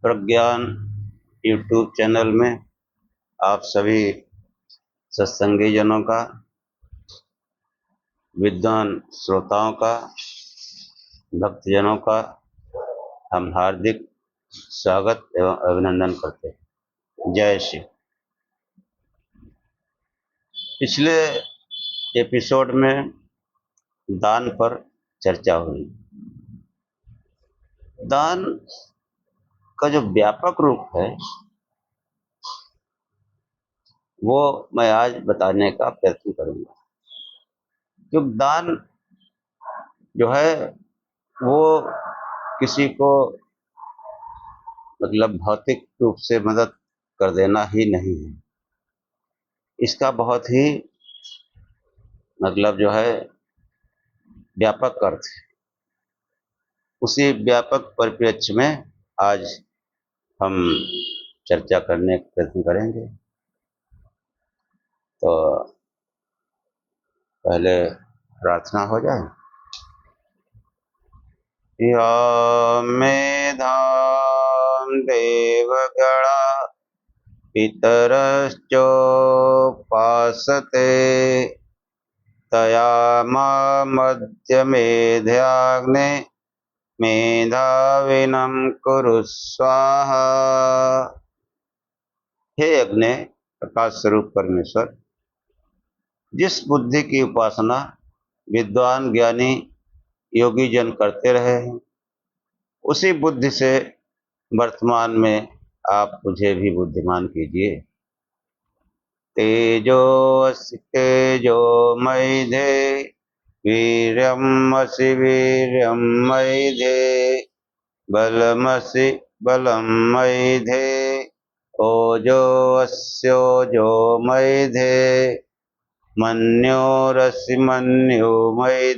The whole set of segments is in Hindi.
प्रज्ञान यूट्यूब चैनल में आप सभी सत्संगी जनों का, विद्वान श्रोताओं का, भक्तजनों का हम हार्दिक स्वागत एवं अभिनंदन करते हैं। जय श्री। पिछले एपिसोड में दान पर चर्चा हुई। दान का जो व्यापक रूप है वो मैं आज बताने का प्रयत्न करूंगा। जो दान जो है वो किसी को मतलब भौतिक रूप से मदद कर देना ही नहीं है। इसका बहुत ही मतलब जो है व्यापक अर्थ है। उसी व्यापक परिप्रेक्ष्य में आज हम चर्चा करने का प्रयत्न करेंगे। तो पहले प्रार्थना हो जाए। या मेधां देवगणा पितरश्चोपासते तया मध्य मेधाग्ने मेधाविनं कुरु स्वाहा। हे अग्नि प्रकाश स्वरूप परमेश्वर, जिस बुद्धि की उपासना विद्वान ज्ञानी योगी जन करते रहे हैं, उसी बुद्धि से वर्तमान में आप मुझे भी बुद्धिमान कीजिए। तेजोऽसि तेजोमयि वीर्यमसि वीर्यमयि बलमसि बलमयि ओजोऽस्योजोमयि मन्योरसि मन्योमयि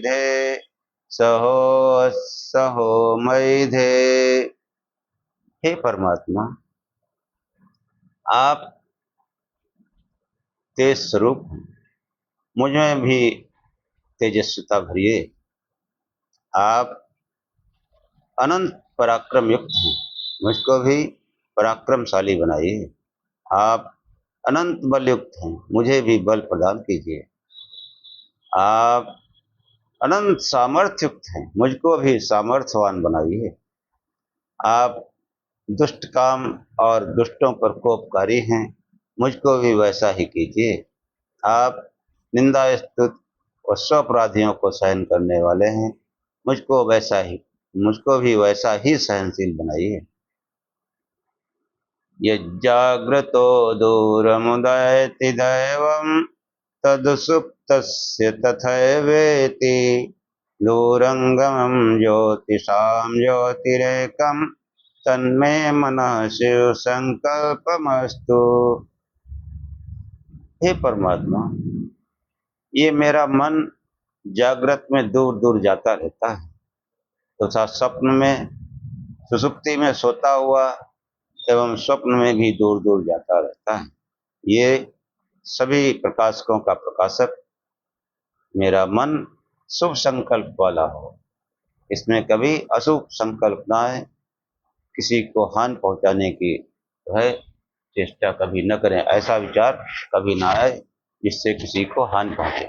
सहोमयि। हे परमात्मा, आप तेज स्वरूप हैं, मुझ में भी तेजस्विता भरिए। आप अनंत पराक्रम युक्त हैं, मुझको भी पराक्रमशाली बनाइए। आप अनंत बल युक्त हैं, मुझे भी बल प्रदान कीजिए। आप अनंत सामर्थ्य युक्त हैं, मुझको भी सामर्थ्यवान बनाइए। आप दुष्ट काम और दुष्टों पर कोपकारी हैं, मुझको भी वैसा ही कीजिए। आप निंदा स्तुति और स्वअपराधियों को सहन करने वाले हैं, मुझको भी वैसा ही सहनशील बनाइए। यज्जाग्रतो दूरमुदयति दैवं तदुसुप्तस्य तथैवेति दूरंगमं ज्योतिषां ज्योतिरेकं तन्मे मनः शिव संकल्पमस्तु। हे परमात्मा, ये मेरा मन जागृत में दूर दूर जाता रहता है तथा स्वप्न में सुषुप्ति में सोता हुआ एवं स्वप्न में भी दूर दूर जाता रहता है। ये सभी प्रकाशकों का प्रकाशक मेरा मन शुभ संकल्प वाला हो, इसमें कभी अशुभ संकल्प ना आए, किसी को हानि पहुंचाने की है चेष्टा कभी न करें, ऐसा विचार कभी ना आए जिससे किसी को हानि पहुंचे।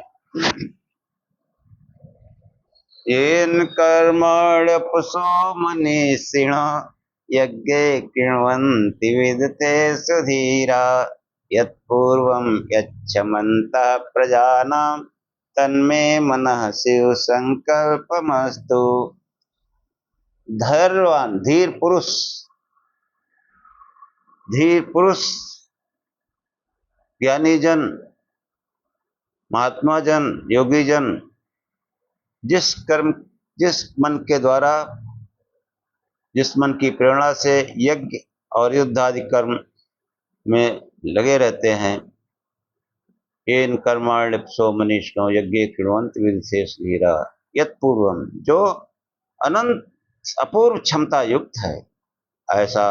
येन कर्मण्यपसो मनीषिणः यज्ञे कृण्वन्ति विदते सुधीरा यत्पूर्वं यच्छमन्तः प्रजानां तन्मे मनः शिव संकल्पमस्तु। धैर्यवान धीर पुरुष ज्ञानी जन, महात्मा जन, योगी जन जिस मन के द्वारा, जिस मन की प्रेरणा से यज्ञ और युद्ध आदि कर्म में लगे रहते हैं, येन कर्माण्यपसो मनीषिणो यज्ञे कृण्वन्ति विदते सुधीरा यत्पूर्वम, जो अनंत अपूर्व क्षमता युक्त है, ऐसा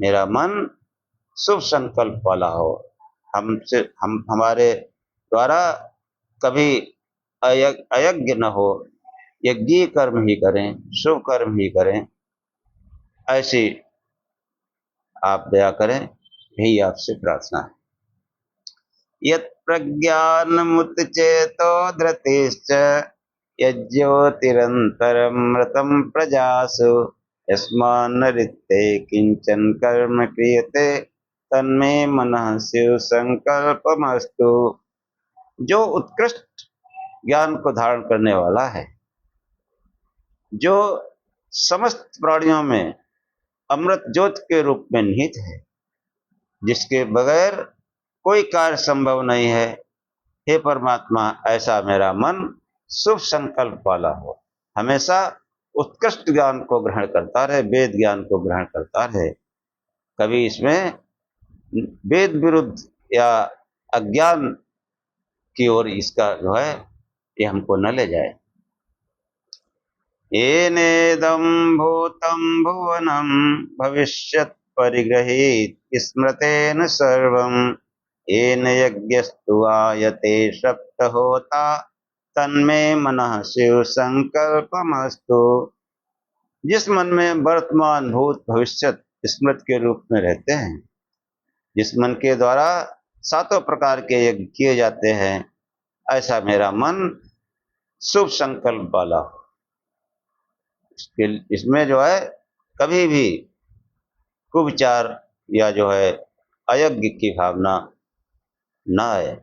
मेरा मन शुभ संकल्प वाला हो। हमारे द्वारा कभी अयज्ञ न हो, यज्ञीय कर्म ही करें, शुभ कर्म ही करें, ऐसी आप दया करें, यही आपसे प्रार्थना है। यत् प्रज्ञानमुत्चेतो धृतिश्च यज्ज्योतिरन्तरमृतं प्रजासु यस्मान्नरित्ते किंचन कर्म क्रियते तन्मे मनः शिव संकल्पमस्तु। जो उत्कृष्ट ज्ञान को धारण करने वाला है, जो समस्त प्राणियों में अमृत ज्योत के रूप में निहित है, जिसके बगैर कोई कार्य संभव नहीं है, हे परमात्मा, ऐसा मेरा मन शुभ संकल्प वाला हो, हमेशा उत्कृष्ट ज्ञान को ग्रहण करता रहे, वेद ज्ञान को ग्रहण करता रहे, कभी इसमें वेद विरुद्ध या अज्ञान की ओर इसका जो है ये हमको न ले जाए। येनेदं भूतं भुवनं भविष्यत् परिगृहीत स्मृतेन सर्वं येन यज्ञस्तु आयते सप्तहोता तन्मे मनः शिव संकल्पमस्तु। जिस मन में वर्तमान भूत भविष्यत स्मृत के रूप में रहते हैं, जिस मन के द्वारा सातों प्रकार के यज्ञ किए जाते हैं, ऐसा मेरा मन शुभ संकल्प वाला हो। इसमें जो है कभी भी कुविचार या जो है अयज्ञ की भावना न आए।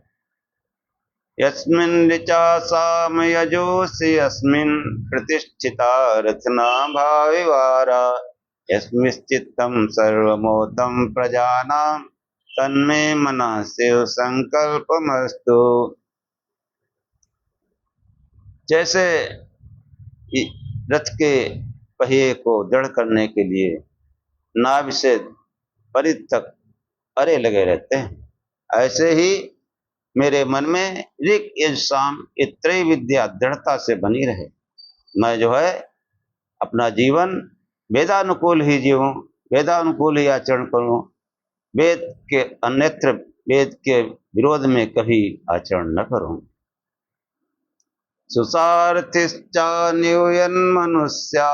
यस्मिन् ऋचा साम यजोषि यस्मिन् प्रतिष्ठिता रचना भाविवारा यस्मिश्चित्तं सर्वमोतं प्रजानां तन्मे मनः शिव संकल्पमस्तु। जैसे रथ के पहिए को दृढ़ करने के लिए नाभि से परिध तक अरे लगे रहते हैं, ऐसे ही मेरे मन में ऋक यज साम ये त्रय विद्या दृढ़ता से बनी रहे। मैं जो है अपना जीवन वेदानुकूल ही जीऊं, वेदानुकूल ही आचरण करूं, वेद के अन्यत्र वेद के विरोध में कभी आचरण न करूं। सुसारथिश्चान्यूयन्मनुष्या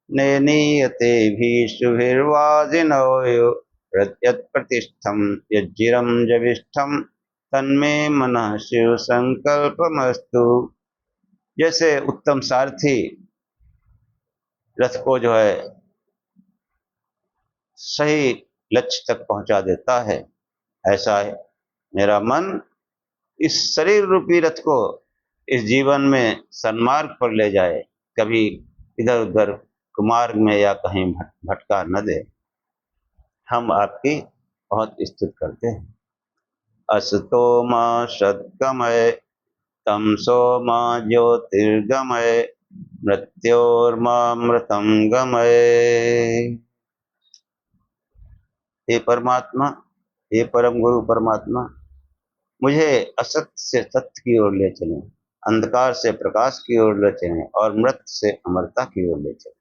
नेनीयते भी शुभिर्वाजिनोयो यत्प्रतिष्ठं यज्जिरं जविष्ठं तन्मे मनः शिव संकल्पमस्तु। जैसे उत्तम सारथी रथ को जो है सही लक्ष्य तक पहुंचा देता है, ऐसा है मेरा मन इस शरीर रूपी रथ को इस जीवन में सन्मार्ग पर ले जाए, कभी इधर उधर कुमार्ग में या कहीं भटका न दे। हम आपकी बहुत स्तुति करते हैं। असतो मां सद्गमय तमसो मां ज्योतिर्गमय मृत्योर्मामृतं गमय। हे परमात्मा, हे परम गुरु परमात्मा, मुझे असत्य से सत्य की ओर ले चलें, अंधकार से प्रकाश की ओर ले चलें और मृत से अमरता की ओर ले चलें।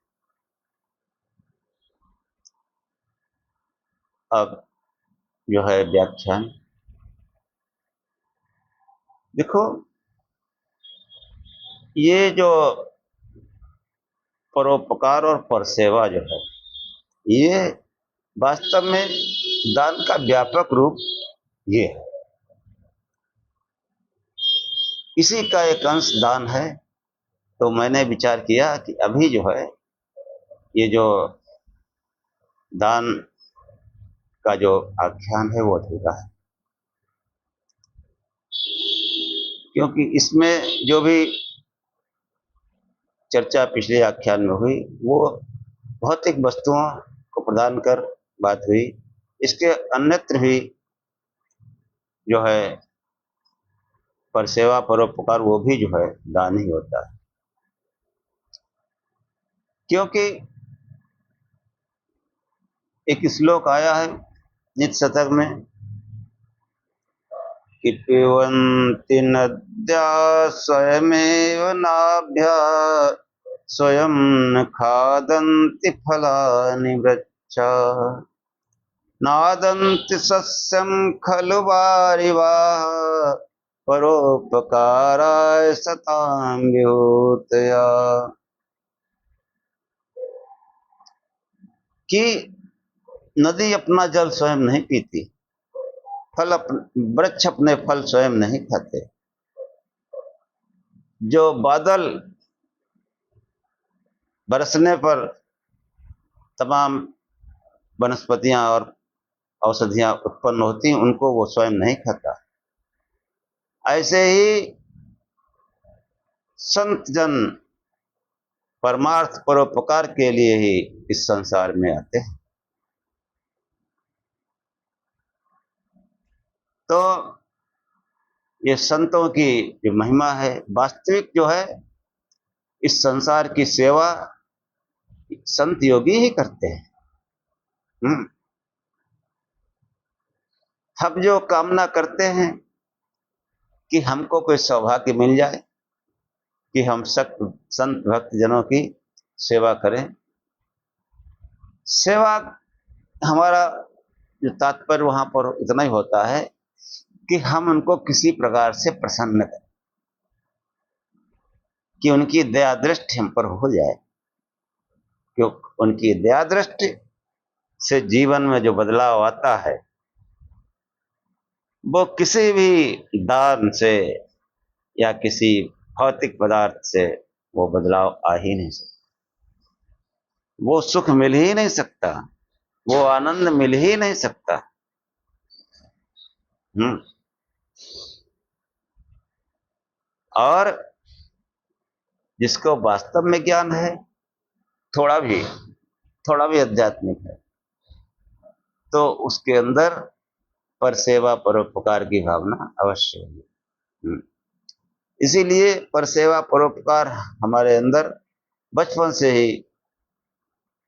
अब जो है व्याख्यान देखो, ये जो परोपकार और परसेवा जो है, ये वास्तव में दान का व्यापक रूप ये है। इसी का एक अंश दान है। तो मैंने विचार किया कि अभी जो है ये जो दान का जो आख्यान है वो अधूरा है, क्योंकि इसमें जो भी चर्चा पिछले आख्यान में हुई वो भौतिक वस्तुओं को प्रदान कर बात हुई। इसके अन्यत्र भी जो है परसेवा परोपकार वो भी जो है दान ही होता है, क्योंकि एक श्लोक आया है नित्य शतक में कि पिबन्ति नद्या स्वयमेव नाभ्या स्वयं न खादन्ति फलानि वृक्षा नादन्ति सस्यं खलु वारिवाः परोपकाराय सतां विभूतया। कि नदी अपना जल स्वयं नहीं पीती, वृक्ष अपने फल स्वयं नहीं खाते, जो बादल बरसने पर तमाम वनस्पतियां और औषधियां उत्पन्न होती हैं, उनको वो स्वयं नहीं खाता। ऐसे ही संत जन परमार्थ परोपकार के लिए ही इस संसार में आते हैं। तो ये संतों की जो महिमा है, वास्तविक जो है इस संसार की सेवा संत योगी ही करते हैं। हम जो कामना करते हैं कि हमको कोई सौभाग्य मिल जाए कि हम संत भक्त जनों की सेवा करें, सेवा हमारा जो तात्पर्य वहां पर इतना ही होता है कि हम उनको किसी प्रकार से प्रसन्न करें, कि उनकी दया दृष्टि हम पर हो जाए, क्योंकि उनकी दया दृष्टि से जीवन में जो बदलाव आता है वो किसी भी दान से या किसी भौतिक पदार्थ से वो बदलाव आ ही नहीं सकता, वो सुख मिल ही नहीं सकता, वो आनंद मिल ही नहीं सकता। और जिसको वास्तव में ज्ञान है, थोड़ा भी आध्यात्मिक है, तो उसके अंदर पर सेवा परोपकार की भावना अवश्य होगी। इसीलिए पर सेवा परोपकार हमारे अंदर बचपन से ही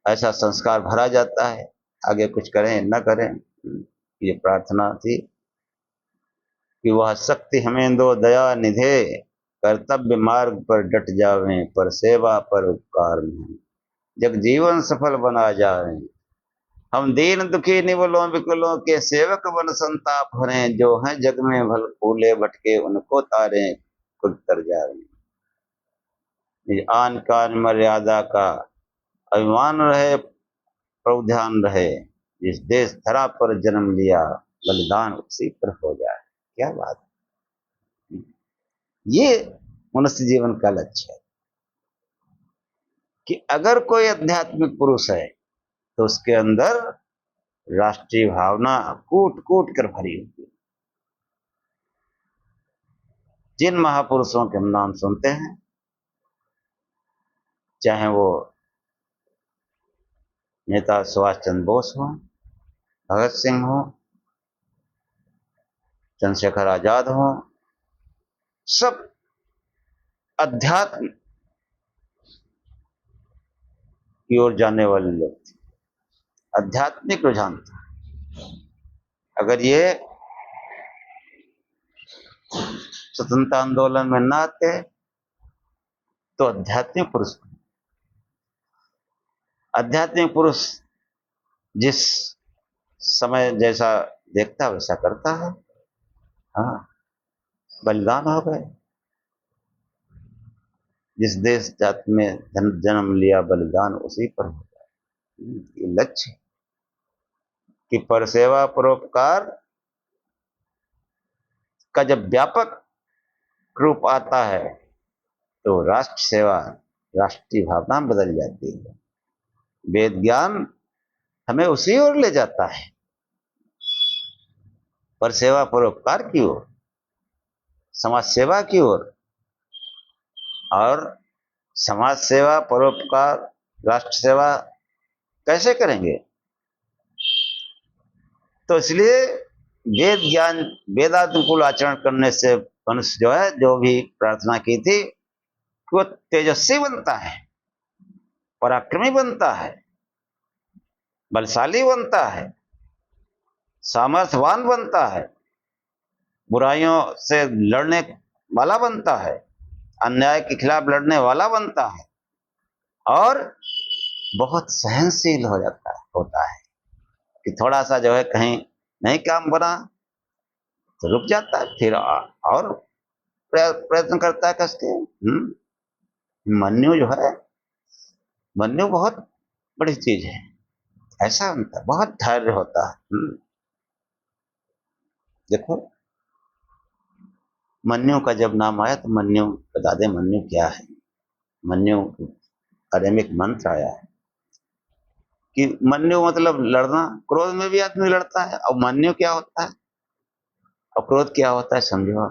ऐसा संस्कार भरा जाता है, आगे कुछ करें न करें। ये प्रार्थना थी कि वह शक्ति हमें दो दया निधे, कर्तव्य मार्ग पर डट जावें, पर सेवा पर उपकार में जग जीवन सफल बना जावें। हम दीन दुखी निवलों विकलों के सेवक बन संताप भरें, जो हैं जग में भल फूले भटके उनको तारें खुद तर जावें। आन कान मर्यादा का अभिमान रहे, प्रभु ध्यान रहे, जिस देश धरा पर जन्म लिया बलिदान उसी पर हो जाए। क्या बात है, ये मनुष्य जीवन का लक्ष्य है कि अगर कोई आध्यात्मिक पुरुष है तो उसके अंदर राष्ट्रीय भावना कूट कूट कर भरी होती है। जिन महापुरुषों के हम नाम सुनते हैं, चाहे वो नेता सुभाष चंद्र बोस हो, भगत सिंह हो, चंद्रशेखर आजाद हो, सब अध्यात्म की ओर जाने वाले लोग थे, आध्यात्मिक रुझान था। अगर ये स्वतंत्रता आंदोलन में न आते तो आध्यात्मिक पुरुष जिस समय जैसा देखता वैसा करता है। हाँ, बलिदान हो गए, जिस देश जाति में जन्म लिया बलिदान उसी पर हो जाए। ये लक्ष्य कि पर सेवा परोपकार का जब व्यापक रूप आता है तो राष्ट्र सेवा राष्ट्रीय भावना बदल जाती है। वेद ज्ञान हमें उसी ओर ले जाता है, पर सेवा परोपकार की ओर, समाज सेवा की ओर। और समाज सेवा परोपकार राष्ट्र सेवा कैसे करेंगे? तो इसलिए वेद ज्ञान वेदानुकूल आचरण करने से मनुष्य जो है, जो भी प्रार्थना की थी, वो तेजस्वी बनता है, पराक्रमी बनता है, बलशाली बनता है, सामर्थ्यवान बनता है, बुराइयों से लड़ने वाला बनता है, अन्याय के खिलाफ लड़ने वाला बनता है, और बहुत सहनशील होता है कि थोड़ा सा जो है कहीं नहीं काम बना तो रुक जाता है, फिर और प्रयत्न करता है कसके। मन्यु जो है, मन्यु बहुत बड़ी चीज है। ऐसा उनका बहुत धैर्य होता है। देखो, मन्यु का जब नाम आया तो मन्यु बता दे, मन्यु क्या है। मन्यु अरे में एक मंत्र आया है कि मन्यु मतलब लड़ना। क्रोध में भी आदमी लड़ता है, और मन्यु क्या होता है और क्रोध क्या होता है, समझो।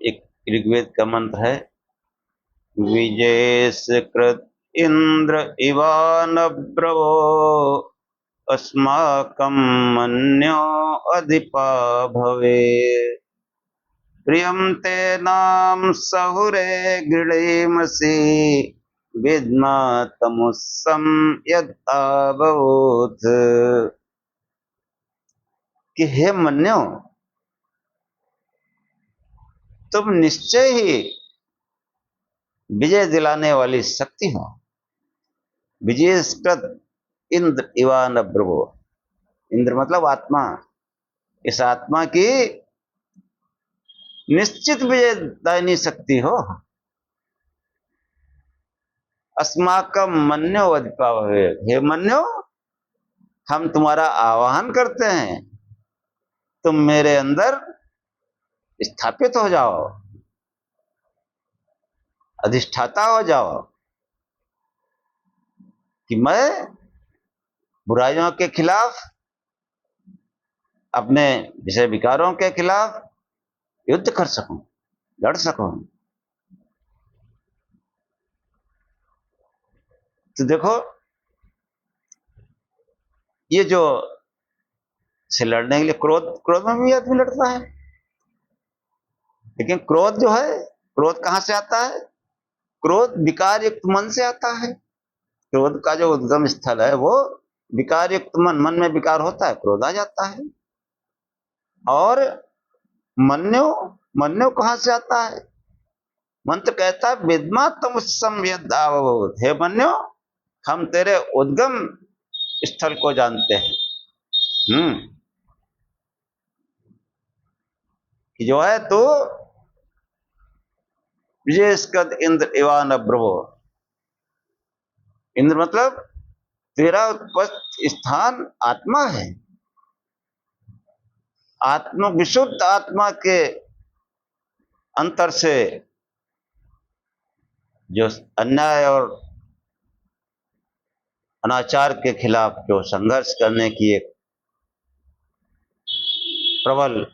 एक ऋग्वेद का मंत्र है, विजय कृत इंद्र इवानब्रवो अस्माकं मन्यो अधिपा भवे प्रियं ते नाम सहुरे गृणीमसि विद्मा तमुस्सं यद् आबभूत्। कि हे मन्यो, तुम निश्चय ही विजय दिलाने वाली शक्ति हो। विजयस्कृत इंद्र इवान ब्रवो, इंद्र मतलब आत्मा, इस आत्मा की निश्चित विजयदायिनी शक्ति हो। अस्माकं मन्यो अधिपा भवे, हे मन्यो, हम तुम्हारा आवाहन करते हैं, तुम मेरे अंदर स्थापित हो जाओ, अधिष्ठाता हो जाओ, कि मैं बुराइयों के खिलाफ, अपने विषय विकारों के खिलाफ युद्ध कर सकूं, लड़ सकूं। तो देखो, ये जो से लड़ने के लिए क्रोध में भी आदमी लड़ता है, लेकिन क्रोध जो है, क्रोध कहां से आता है? क्रोध विकार युक्त मन से आता है। क्रोध का जो उद्गम स्थल है वो विकार युक्त मन, मन में विकार होता है, क्रोध आ जाता है। और मन्यो, मन्यो कहां से आता है? मंत्र कहता है विद्मा तम संयदावभूत, हे मन्यो, हम तेरे उद्गम स्थल को जानते हैं। कि जो है तो विजयस्कद इंद्र इवान अब्रवो, इंद्र मतलब तेरा उपस्थित स्थान आत्मा है। आत्मा, विशुद्ध आत्मा के अंतर से जो अन्याय और अनाचार के खिलाफ जो संघर्ष करने की एक प्रबल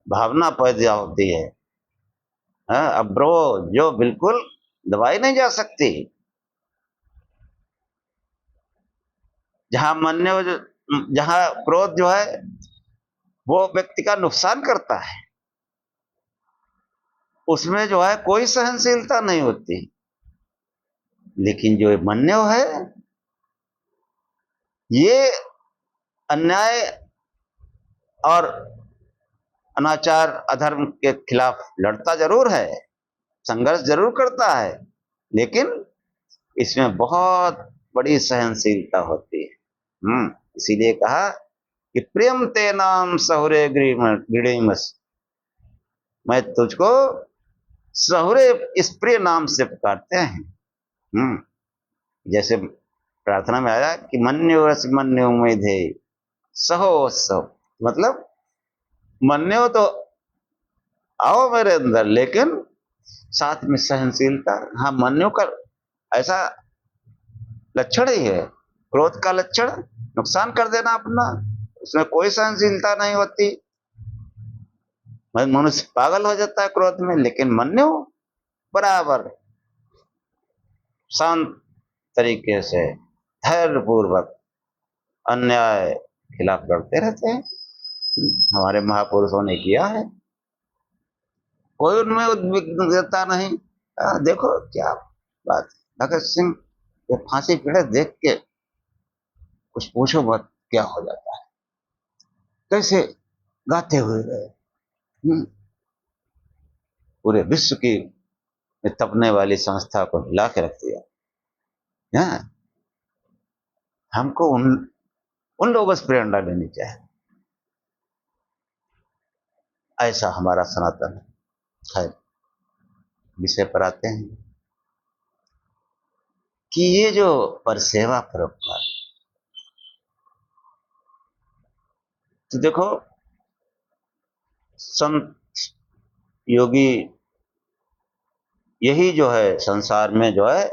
भावना पैदा होती है, अब्रो, जो बिल्कुल दबाई नहीं जा सकती। जहां मन्य, जहां क्रोध जो है वो व्यक्ति का नुकसान करता है, उसमें जो है कोई सहनशीलता नहीं होती। लेकिन जो मन्य है, ये अन्याय और अनाचार अधर्म के खिलाफ लड़ता जरूर है, संघर्ष जरूर करता है, लेकिन इसमें बहुत बड़ी सहनशीलता होती है। इसीलिए कहा कि प्रियम ते नाम सहुरे गृणीमस, मैं तुझको सहुरे इस प्रिय नाम से पुकारते हैं। जैसे प्रार्थना में आया कि मन्यो रस मन्यो मेधे सहो सहो, मतलब मन्यो तो आओ मेरे अंदर, लेकिन साथ में सहनशीलता। हाँ, मन्यो का ऐसा लक्षण ही है, क्रोध का लक्षण नुकसान कर देना अपना, उसमें कोई सहनशीलता नहीं होती, मनुष्य पागल हो जाता है क्रोध में। लेकिन मन्यो बराबर शांत तरीके से धैर्य पूर्वक अन्याय खिलाफ लड़ते रहते हैं। हमारे महापुरुषों ने किया है, कोई उनमें उद्विग्नता नहीं। देखो क्या बात, भगत सिंह ये फांसी पीड़े देख के कुछ पूछो मत क्या हो जाता है, कैसे गाते हुए गए। पूरे विश्व की तपने वाली संस्था को हिला के रख दिया। हमको उन लोगों से प्रेरणा लेनी चाहिए। ऐसा हमारा सनातन है। विषय पर आते हैं कि ये जो परसेवा परोपकार, तो देखो संत योगी यही जो है संसार में जो है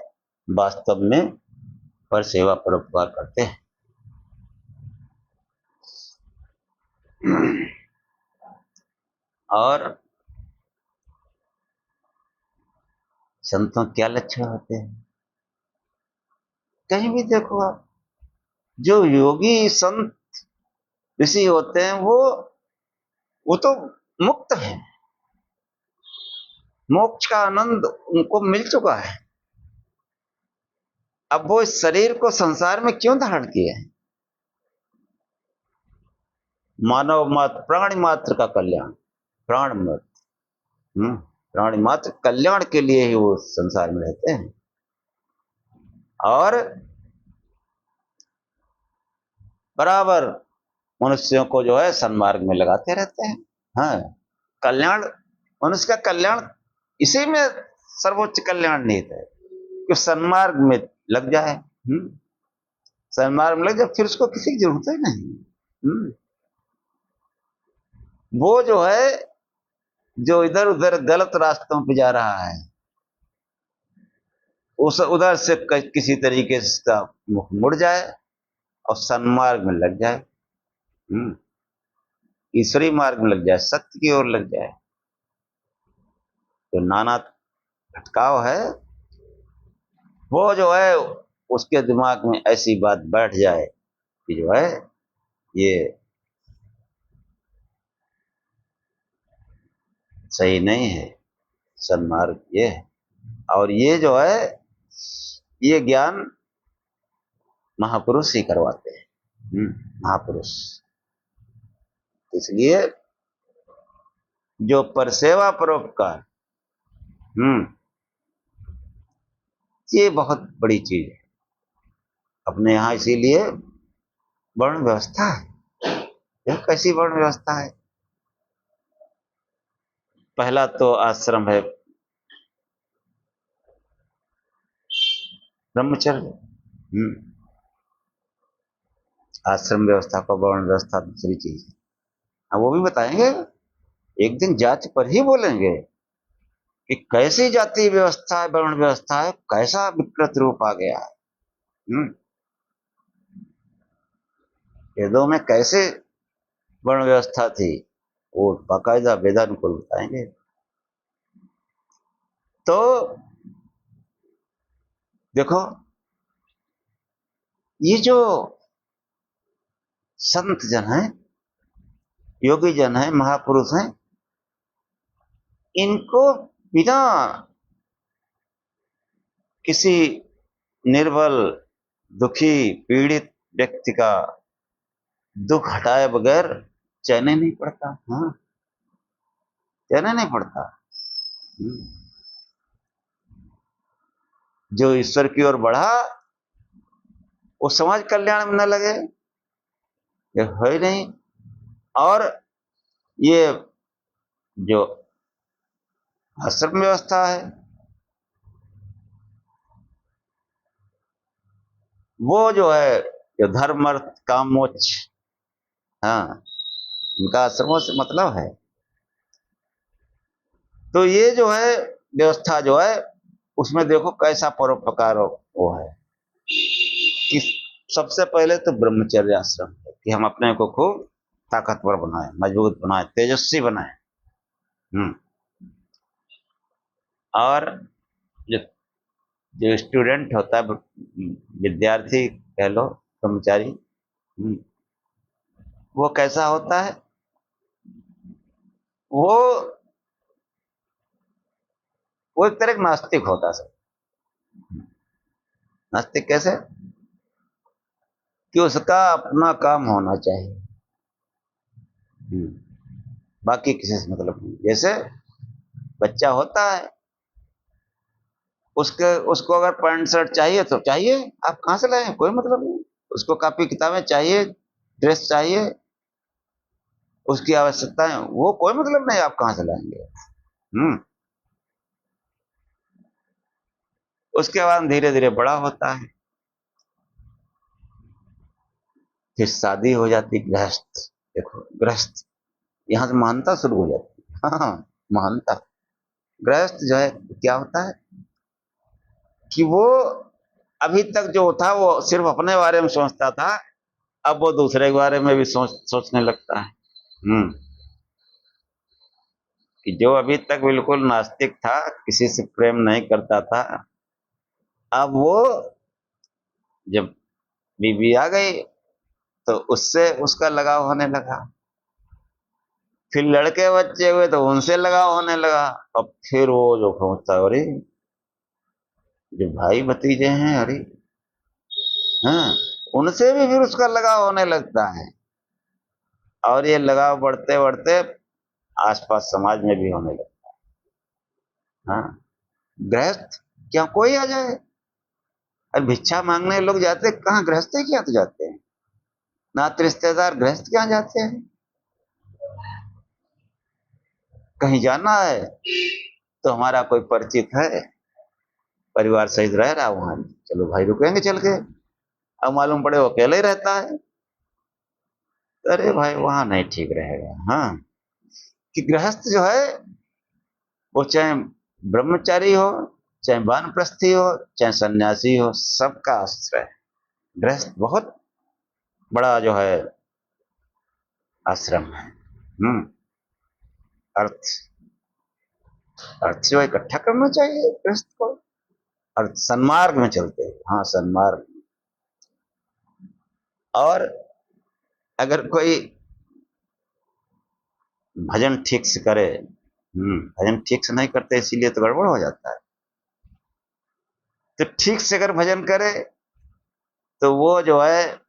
वास्तव में परसेवा परोपकार करते हैं। और संतों क्या लक्षण होते हैं, कहीं भी देखो आप, जो योगी संत ऋषि होते हैं वो तो मुक्त है, मोक्ष का आनंद उनको मिल चुका है। अब वो इस शरीर को संसार में क्यों धारण किए हैं? मानव मात्र प्राणी मात्र का कल्याण, प्राण मात्र, प्राणी मात्र कल्याण के लिए ही वो संसार में रहते हैं। और बराबर मनुष्यों को जो है सन्मार्ग में लगाते रहते हैं। हाँ, कल्याण, मनुष्य का कल्याण इसी में सर्वोच्च कल्याण निहित है कि सन्मार्ग में लग जाए। सन्मार्ग में लग जाए, फिर उसको किसी की जरूरत ही नहीं। वो जो है जो इधर उधर गलत रास्तों पे जा रहा है, उस उधर से किसी तरीके से मुख मुड़ जाए और सन्मार्ग में लग जाए, ईश्वरी मार्ग में लग जाए, सत्य की ओर लग जाए। जो नाना भटकाव है वो जो है उसके दिमाग में ऐसी बात बैठ जाए कि जो है ये सही नहीं है, सन्मार्ग ये है। और ये जो है ये ज्ञान महापुरुष ही करवाते हैं, महापुरुष। इसलिए जो परसेवा परोपकार, ये बहुत बड़ी चीज है अपने यहाँ। इसीलिए वर्ण व्यवस्था है। यह कैसी वर्ण व्यवस्था है? पहला तो आश्रम है ब्रह्मचर्य, आश्रम व्यवस्था को वर्ण व्यवस्था दूसरी चीज है। अब वो भी बताएंगे, एक दिन जाति पर ही बोलेंगे कि कैसी जाति व्यवस्था है, वर्ण व्यवस्था है, कैसा विकृत रूप आ गया है। वेदों में कैसे वर्ण व्यवस्था थी, वो बाकायदा वेदानुकूल बताएंगे। तो देखो ये जो संत जन है, योगी जन है, महापुरुष हैं, इनको बिना किसी निर्बल दुखी पीड़ित व्यक्ति का दुख हटाए बगैर चैन नहीं पड़ता। हाँ, चैन नहीं पड़ता। जो ईश्वर की ओर बढ़ा वो समाज कल्याण में न लगे, ये है ही नहीं। और ये जो आश्रम व्यवस्था है वो जो है जो धर्म अर्थ काम मोक्ष, हाँ, इनका आश्रमों से मतलब है। तो ये जो है व्यवस्था जो है उसमें देखो कैसा परोपकार वो है कि सबसे पहले तो ब्रह्मचर्य आश्रम है कि हम अपने को खूब ताकतवर बनाए, मजबूत बनाए, तेजस्वी बनाए। और जो जो स्टूडेंट होता है, विद्यार्थी कह लो, कर्मचारी, वो कैसा होता है? वो वो एक तरह का नास्तिक होता है सर। नास्तिक कैसे? कि उसका अपना काम होना चाहिए, बाकी किसी से मतलब नहीं। जैसे बच्चा होता है, उसको अगर पैंट शर्ट चाहिए तो चाहिए, आप कहाँ से लाए, कोई मतलब नहीं। उसको कॉपी किताबें चाहिए, ड्रेस चाहिए, उसकी आवश्यकता है, वो कोई मतलब नहीं, आप कहाँ से लाएंगे। उसके बाद धीरे धीरे बड़ा होता है, फिर शादी हो जाती, गृहस्थ। देखो गृहस्थ, यहाँ से महानता शुरू हो जाती है। हाँ, महानता। गृहस्थ जो है क्या होता है कि वो अभी तक जो था वो सिर्फ अपने बारे में सोचता था, अब वो दूसरे के बारे में भी सोचने लगता है। कि जो अभी तक बिल्कुल नास्तिक था, किसी से प्रेम नहीं करता था, अब वो जब बीवी आ गई तो उससे उसका लगाव होने लगा। फिर लड़के बच्चे हुए तो उनसे लगाव होने लगा। अब फिर वो जो पहुंचता, अरे जो भाई भतीजे हैं, अरे हाँ, उनसे भी फिर उसका लगाव होने लगता है। और ये लगाव बढ़ते बढ़ते आसपास समाज में भी होने लगता है। हाँ, गृहस्थ क्या कोई आ जाए, अरे भिक्षा मांगने लोग जाते कहाँ, गृहस्थ के यहाँ तो जाते हैं, नाते रिश्तेदार गृहस्थ के यहाँ जाते हैं। कहीं जाना है तो हमारा कोई परिचित है, परिवार सहित रह रहा वहां, चलो भाई रुकेंगे चल के। अब मालूम पड़े वो अकेले ही रहता है, अरे भाई वहां नहीं ठीक रहेगा। हाँ, कि गृहस्थ जो है वो चाहे ब्रह्मचारी हो, चाहे वानप्रस्थी हो, चाहे सन्यासी हो, सबका आश्रय है। गृहस्थ बहुत बड़ा जो है आश्रम है। अर्थ, अर्थ जो इकट्ठा करना चाहिए गृहस्थ को, अर्थ सन्मार्ग में चलते हैं। हाँ, सन्मार्ग। और अगर कोई भजन ठीक से करे, भजन ठीक से नहीं करते इसीलिए तो गड़बड़ हो जाता है। तो ठीक से अगर भजन करे तो वो जो है,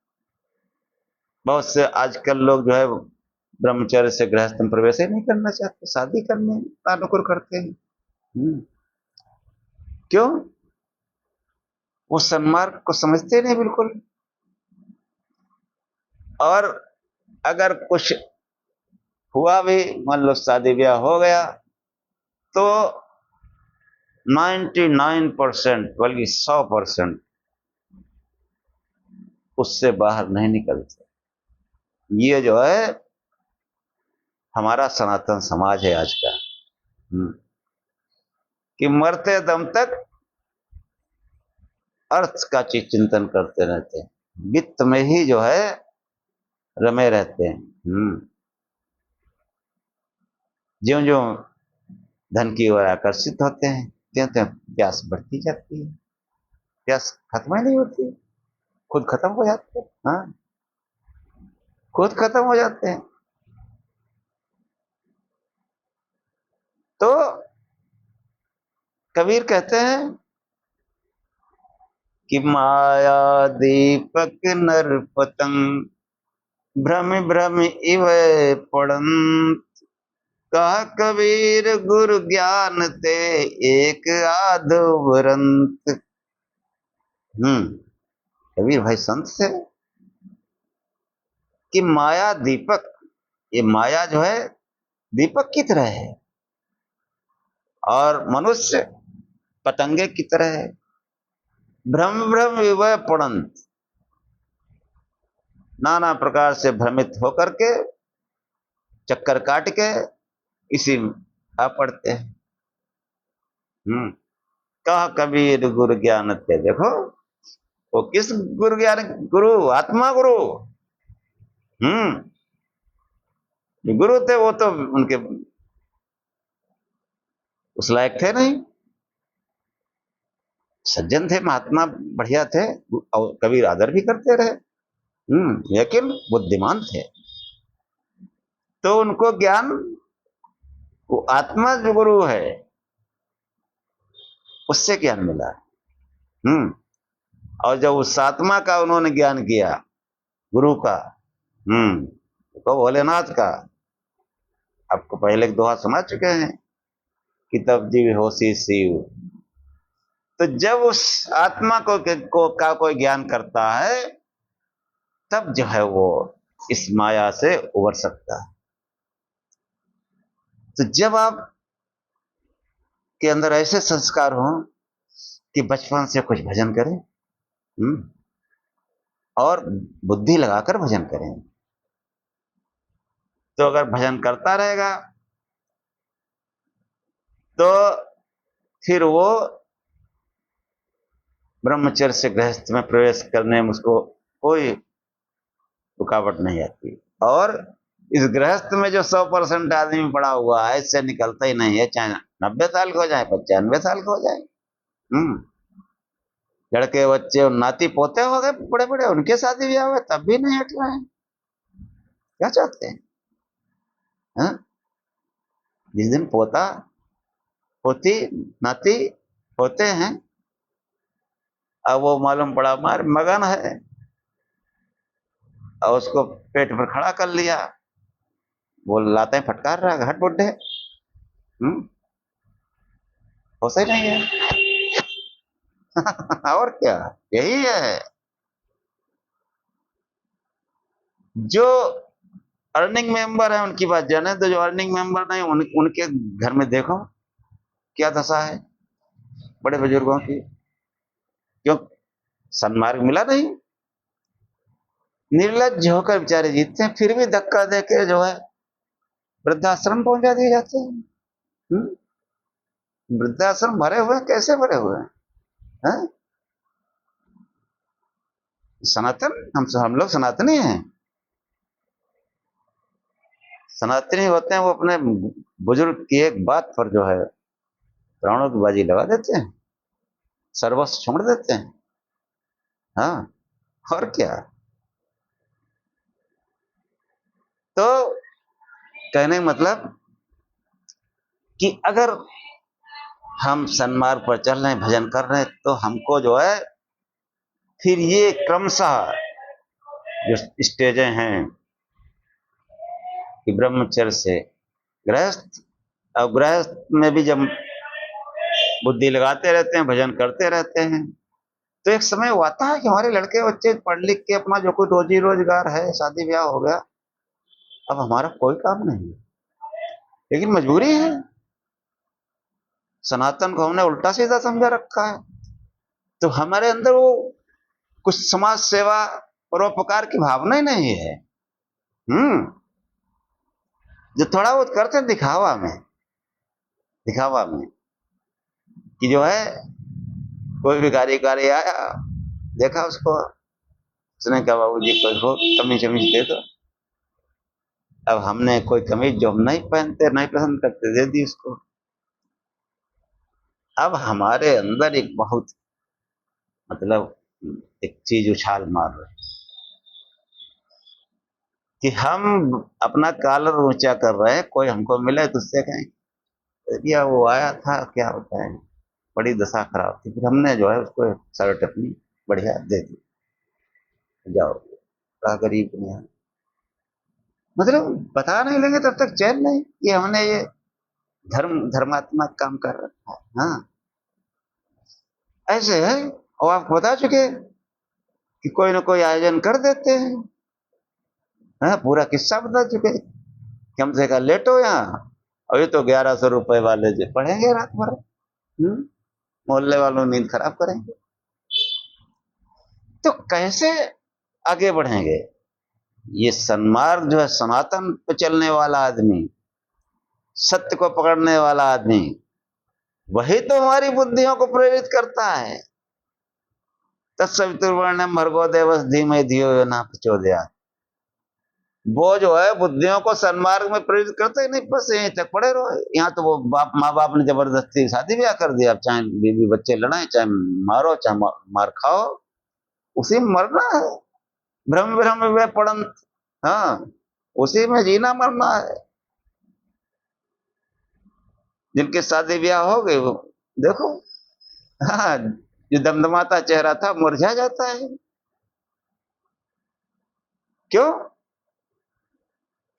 बहुत से आजकल लोग जो है ब्रह्मचर्य से गृहस्थ में प्रवेश ही नहीं करना चाहते, शादी करने तानुकुर करते हैं। क्यों? वो सन्मार्ग को समझते नहीं बिल्कुल। और अगर कुछ हुआ भी, मान लो शादी ब्याह हो गया, तो 99% बल्कि 100% उससे बाहर नहीं निकलते। ये जो है हमारा सनातन समाज है आज का, कि मरते दम तक अर्थ का चिंतन करते रहते हैं, वित्त में ही जो है रमे रहते हैं। ज्यो ज्यो धन की ओर आकर्षित होते हैं, त्यों त्यों प्यास बढ़ती जाती है, प्यास खत्म ही नहीं होती, खुद खत्म हो जाते हैं। हाँ, खुद खत्म हो जाते हैं। तो कबीर कहते हैं कि माया दीपक नर पतंग, भ्रम भ्रम इव पड़ंत, कहा कबीर गुरु ज्ञान ते एक आधवरंत। कबीर भाई संत से कि माया दीपक, ये माया जो है दीपक की तरह है, और मनुष्य पतंगे की तरह है। भ्रम भ्रम विवय पड़ंत, नाना प्रकार से भ्रमित होकर के, चक्कर काट के इसी में आ पड़ते हैं। कहा कबीर गुरु ज्ञान थे, देखो वो किस गुरु ज्ञान, गुरु आत्मा गुरु। गुरु थे वो तो उनके उस लायक थे नहीं, सज्जन थे, महात्मा बढ़िया थे, और कबीर आदर भी करते रहे। लेकिन बुद्धिमान थे, तो उनको ज्ञान, वो आत्मा जो गुरु है उससे ज्ञान मिला। और जब उस आत्मा का उन्होंने ज्ञान किया, गुरु का, तो भोलेनाथ का, आपको पहले एक दोहा सुना चुके हैं कि तब जीव होशी शिव। तो जब उस आत्मा का कोई ज्ञान करता है, तब जो है वो इस माया से उबर सकता है। तो जब आप के अंदर ऐसे संस्कार हों कि बचपन से कुछ भजन करें, और बुद्धि लगाकर भजन करें। तो अगर भजन करता रहेगा तो फिर वो ब्रह्मचर्य से गृहस्थ में प्रवेश करने में उसको कोई रुकावट नहीं आती। और इस गृहस्थ में जो 100% आदमी पड़ा हुआ है, इससे निकलता ही नहीं है, चाहे 90 साल का हो जाए, 95 साल का हो जाए। हम्म लड़के बच्चे और नाती पोते हो गए बड़े बड़े, उनके शादी ब्याह हुए तब भी नहीं हट रहे हैं। क्या चाहते हैं? हाँ? जिस दिन पोता पोती नाती होते हैं, अब वो मालूम पड़ा मार मगन है, और उसको पेट पर खड़ा कर लिया, वो लाते फटकार रहा है, हट बुड्ढे। हम्म होता ही नहीं है। और क्या, यही है। जो अर्निंग मेंबर है उनकी बात जाने, तो जो अर्निंग मेंबर नहीं उनके घर में देखो क्या दशा है बड़े बुजुर्गों की। क्यों? सन्मार्ग मिला नहीं, निर्लज होकर बेचारे जीतते हैं, फिर भी धक्का देके जो है वृद्धाश्रम पहुंचा दिए जाते हैं। हम्म? वृद्धाश्रम भरे हुए हैं, कैसे भरे हुए हैं? हैं? सनातन, हम लोग सनातनी हैं। सनातनी होते हैं, वो अपने बुजुर्ग की एक बात पर जो है प्राणों की बाजी लगा देते हैं, सर्वस्व छोड़ देते हैं। हाँ, और क्या। तो कहने का मतलब कि अगर हम सन्मार्ग पर चल रहे हैं, भजन कर रहे हैं, तो हमको जो है फिर ये क्रमशः जो स्टेजें हैं कि ब्रह्मचर्य से गृहस्थ, और गृहस्थ में भी जब बुद्धि लगाते रहते हैं, भजन करते रहते हैं, तो एक समय वो आता है कि हमारे लड़के बच्चे पढ़ लिख के अपना जो कोई रोजी रोजगार है, शादी ब्याह हो गया, अब हमारा कोई काम नहीं है, लेकिन मजबूरी है। सनातन को हमने उल्टा सीधा समझा रखा है, तो हमारे अंदर वो कुछ समाज सेवा परोपकार की भावना ही नहीं है। हम्म जो थोड़ा बहुत करते हैं दिखावा में, दिखावा में कि जो है कोई भिखारी कारी आया, देखा उसको, उसने कहा बाबू जी कोई हो कमीज वमीज दे दो। अब हमने कोई कमीज जो हम नहीं पहनते नहीं पसंद करते दे दी उसको। अब हमारे अंदर एक बहुत मतलब एक चीज उछाल मार रही कि हम अपना कॉलर ऊंचा कर रहे हैं, कोई हमको मिले तो उससे कहें भैया वो आया था क्या होता है, बड़ी दशा खराब थी, फिर हमने जो है उसको शर्ट अपनी बढ़िया दे दी, जाओ बड़ा गरीब दुनिया। मतलब बता नहीं लेंगे तब तक चैन नहीं कि हमने ये धर्मात्मक काम कर रखा है। हाँ, ऐसे है। और आपको बता चुके कि कोई ना कोई आयोजन कर देते हैं। हाँ, पूरा किस्सा बता चुके कि हमसे कहा लेटो यहाँ, और ये तो 1100 रुपए वाले जो पढ़ेंगे रात भर, मोहल्ले वालों नींद खराब करेंगे। तो कैसे आगे बढ़ेंगे? ये सन्मार्ग जो है, सनातन पे चलने वाला आदमी, सत्य को पकड़ने वाला आदमी, वही तो हमारी बुद्धियों को प्रेरित करता है। तत्सवितुर्वरेण्यं भर्गो देवस्य धीमहि धियो यो न प्रचोदयात्। वो जो है बुद्धियों को सन्मार्ग में प्रेरित करते ही नहीं, बस यहीं तक पड़े रहो। यहाँ तो वो माँ बाप ने जबरदस्ती शादी ब्याह कर दिया, अब चाहे बीवी बच्चे लड़ाए, चाहे मारो, चाहे मार खाओ, उसी में मरना है। भ्रम भ्रम में पड़न, हाँ, उसी में जीना मरना है। जिनके शादी ब्याह हो गए वो देखो, हाँ, जो दमदमाता चेहरा था मुरझा जाता है। क्यों?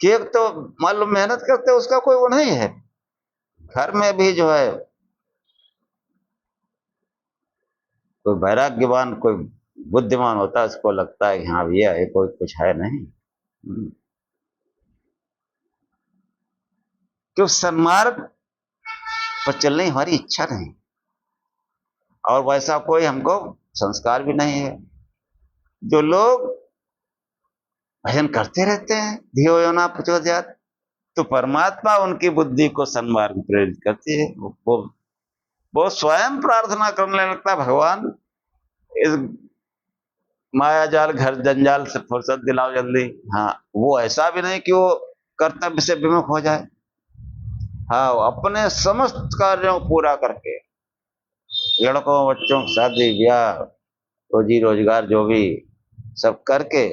कि एक तो मान लो मेहनत करते उसका कोई वो नहीं है, घर में भी जो है कोई वैराग्यवान, कोई बुद्धिमान होता है, उसको लगता है कि हाँ भैया ये कोई कुछ है नहीं। क्यों? सन्मार्ग पर चलने हमारी इच्छा नहीं। और वैसा कोई हमको संस्कार भी नहीं है। जो लोग भजन करते रहते हैं, धियो यो न प्रचोदयात्, तो परमात्मा उनकी बुद्धि को सन्मार्ग में प्रेरित करती है। वो स्वयं प्रार्थना करने लगता है, भगवान इस माया जाल घर जंजाल से फुर्सत दिलाओ जल्दी। हाँ, वो ऐसा भी नहीं कि वो कर्तव्य से विमुख हो जाए। हाँ, वो अपने समस्त कार्यों को पूरा करके, लड़कों बच्चों की शादी ब्याह, रोजी रोजगार जो भी सब करके,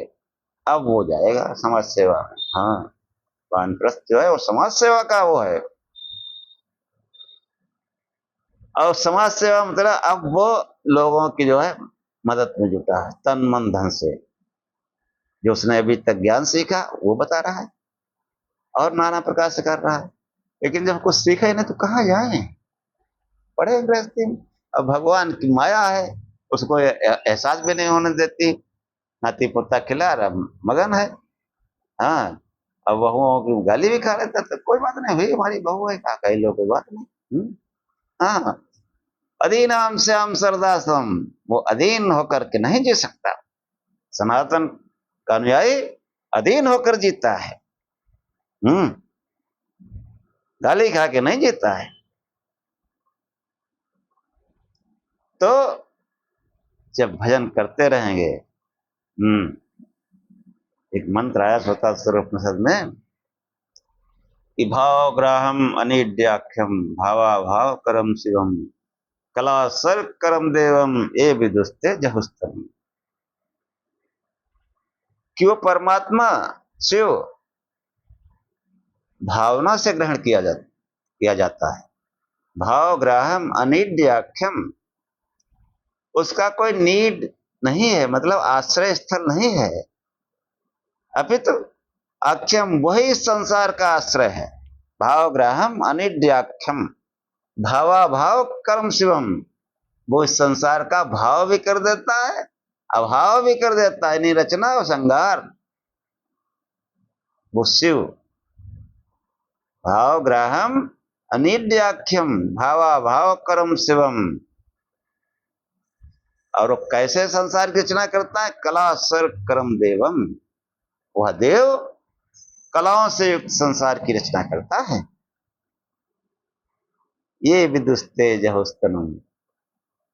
अब वो जाएगा समाज सेवा में। हाँ, वानप्रस्थ जो है वो समाज सेवा का वो है। और समाज सेवा मतलब अब वो लोगों की जो है मदद में जुटा है, तन मन धन से। जो उसने अभी तक ज्ञान सीखा वो बता रहा है और नाना प्रकार से कर रहा है। लेकिन जब कुछ सीखा ही नहीं तो कहाँ जाए, पड़े गृहस्थी में। अब भगवान की माया है, उसको एहसास भी नहीं होने देती। नाती पोता खिला रहा, मगन है। हाँ, अब बहुओं की गाली भी खा लेता तो कोई बात नहीं, भाई हमारी बहू है, क्या कही लो, कोई बात नहीं। हाँ, अधीनाम से हम सरदासम, वो अधीन होकर के नहीं जी सकता। सनातन का अनुयायी अधीन होकर जीता है। हम्म गाली खा के नहीं जीता है। तो जब भजन करते रहेंगे, एक मंत्र आया स्वतः स्वरूपनिषद में कि भाव ग्राहम अनिड्याख्यम भावा भाव करम शिवम कला सर करम देवम ए विदुस्ते जहुस्तम। कि वो परमात्मा शिव भावना से ग्रहण किया जाता है। भाव ग्राहम अनिड्याख्यम, उसका कोई नीड नहीं है, मतलब आश्रय स्थल नहीं है। अपितु आख्यम वही संसार का आश्रय है। भाव ग्राहम अनिड्याख्यम भावा भाव कर्म शिवम, वो इस संसार का भाव भी कर देता है, अभाव भी कर देता है, नहीं रचना और संहार। वो शिव भाव ग्राहम अनिड्याख्यम भावा भाव कर्म शिवम। और वो कैसे संसार की रचना करता है? कला सर कर्म देवम, वह देव कलाओं से युक्त संसार की रचना करता है। ये विदुस्ते जहोस्तनम,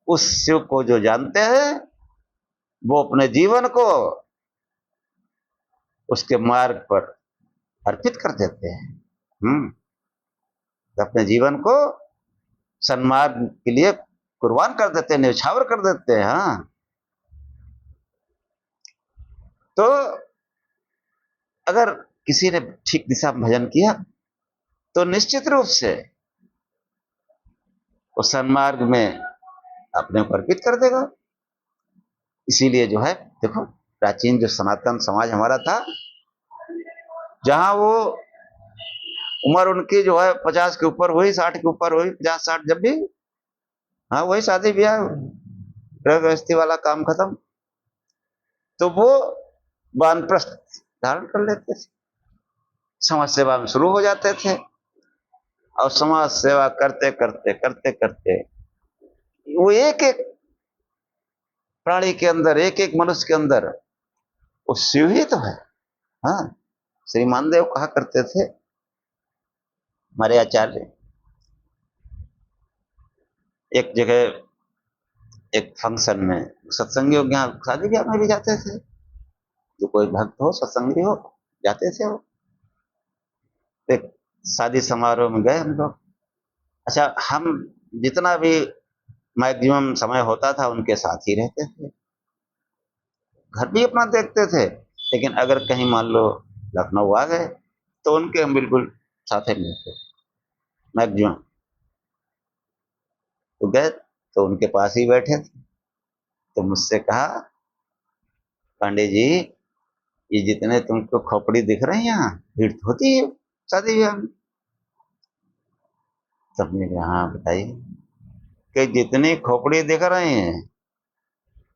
उस शिव को जो जानते हैं वो अपने जीवन को उसके मार्ग पर अर्पित कर देते हैं। अपने जीवन को सन्मार्ग के लिए कुर्बान कर देते हैं, न्यौछावर कर देते हैं। हाँ, तो अगर किसी ने ठीक दिशा में भजन किया तो निश्चित रूप से वो सन्मार्ग में अपने को अर्पित कर देगा। इसीलिए जो है देखो, प्राचीन जो सनातन समाज हमारा था, जहां वो उम्र उनकी जो है 50 के ऊपर हुई, 60 के ऊपर हुई, 50-60 जब भी, हाँ वही शादी ब्याह गृह गृहस्थी वाला काम खत्म, तो वो वानप्रस्थ धारण कर लेते थे, समाज सेवा में शुरू हो जाते थे। और समाज सेवा करते करते करते करते वो एक एक प्राणी के अंदर, एक एक मनुष्य के अंदर वो शिव ही तो है। हाँ, श्री मानदेव कहा करते थे हमारे आचार्य, एक जगह एक फंक्शन में, सत्संगियों के यहाँ शादी ब्याह में भी जाते थे, जो कोई भक्त हो सत्संगी हो जाते थे वो। एक शादी समारोह में गए हम लोग। अच्छा, हम जितना भी मैक्सिमम समय होता था उनके साथ ही रहते थे, घर भी अपना देखते थे। लेकिन अगर कहीं मान लो लखनऊ आ गए तो उनके हम बिल्कुल साथ ही मिलते मैक्सिमम। तो गए तो उनके पास ही बैठे थे, तो मुझसे कहा, पांडे जी ये जितने तुमको खोपड़ी दिख रही है यहाँ भीड़ तो होती है शादी ब्याह में। सबने कहा हाँ बताइए। कि जितनी खोपड़ी दिख रही है,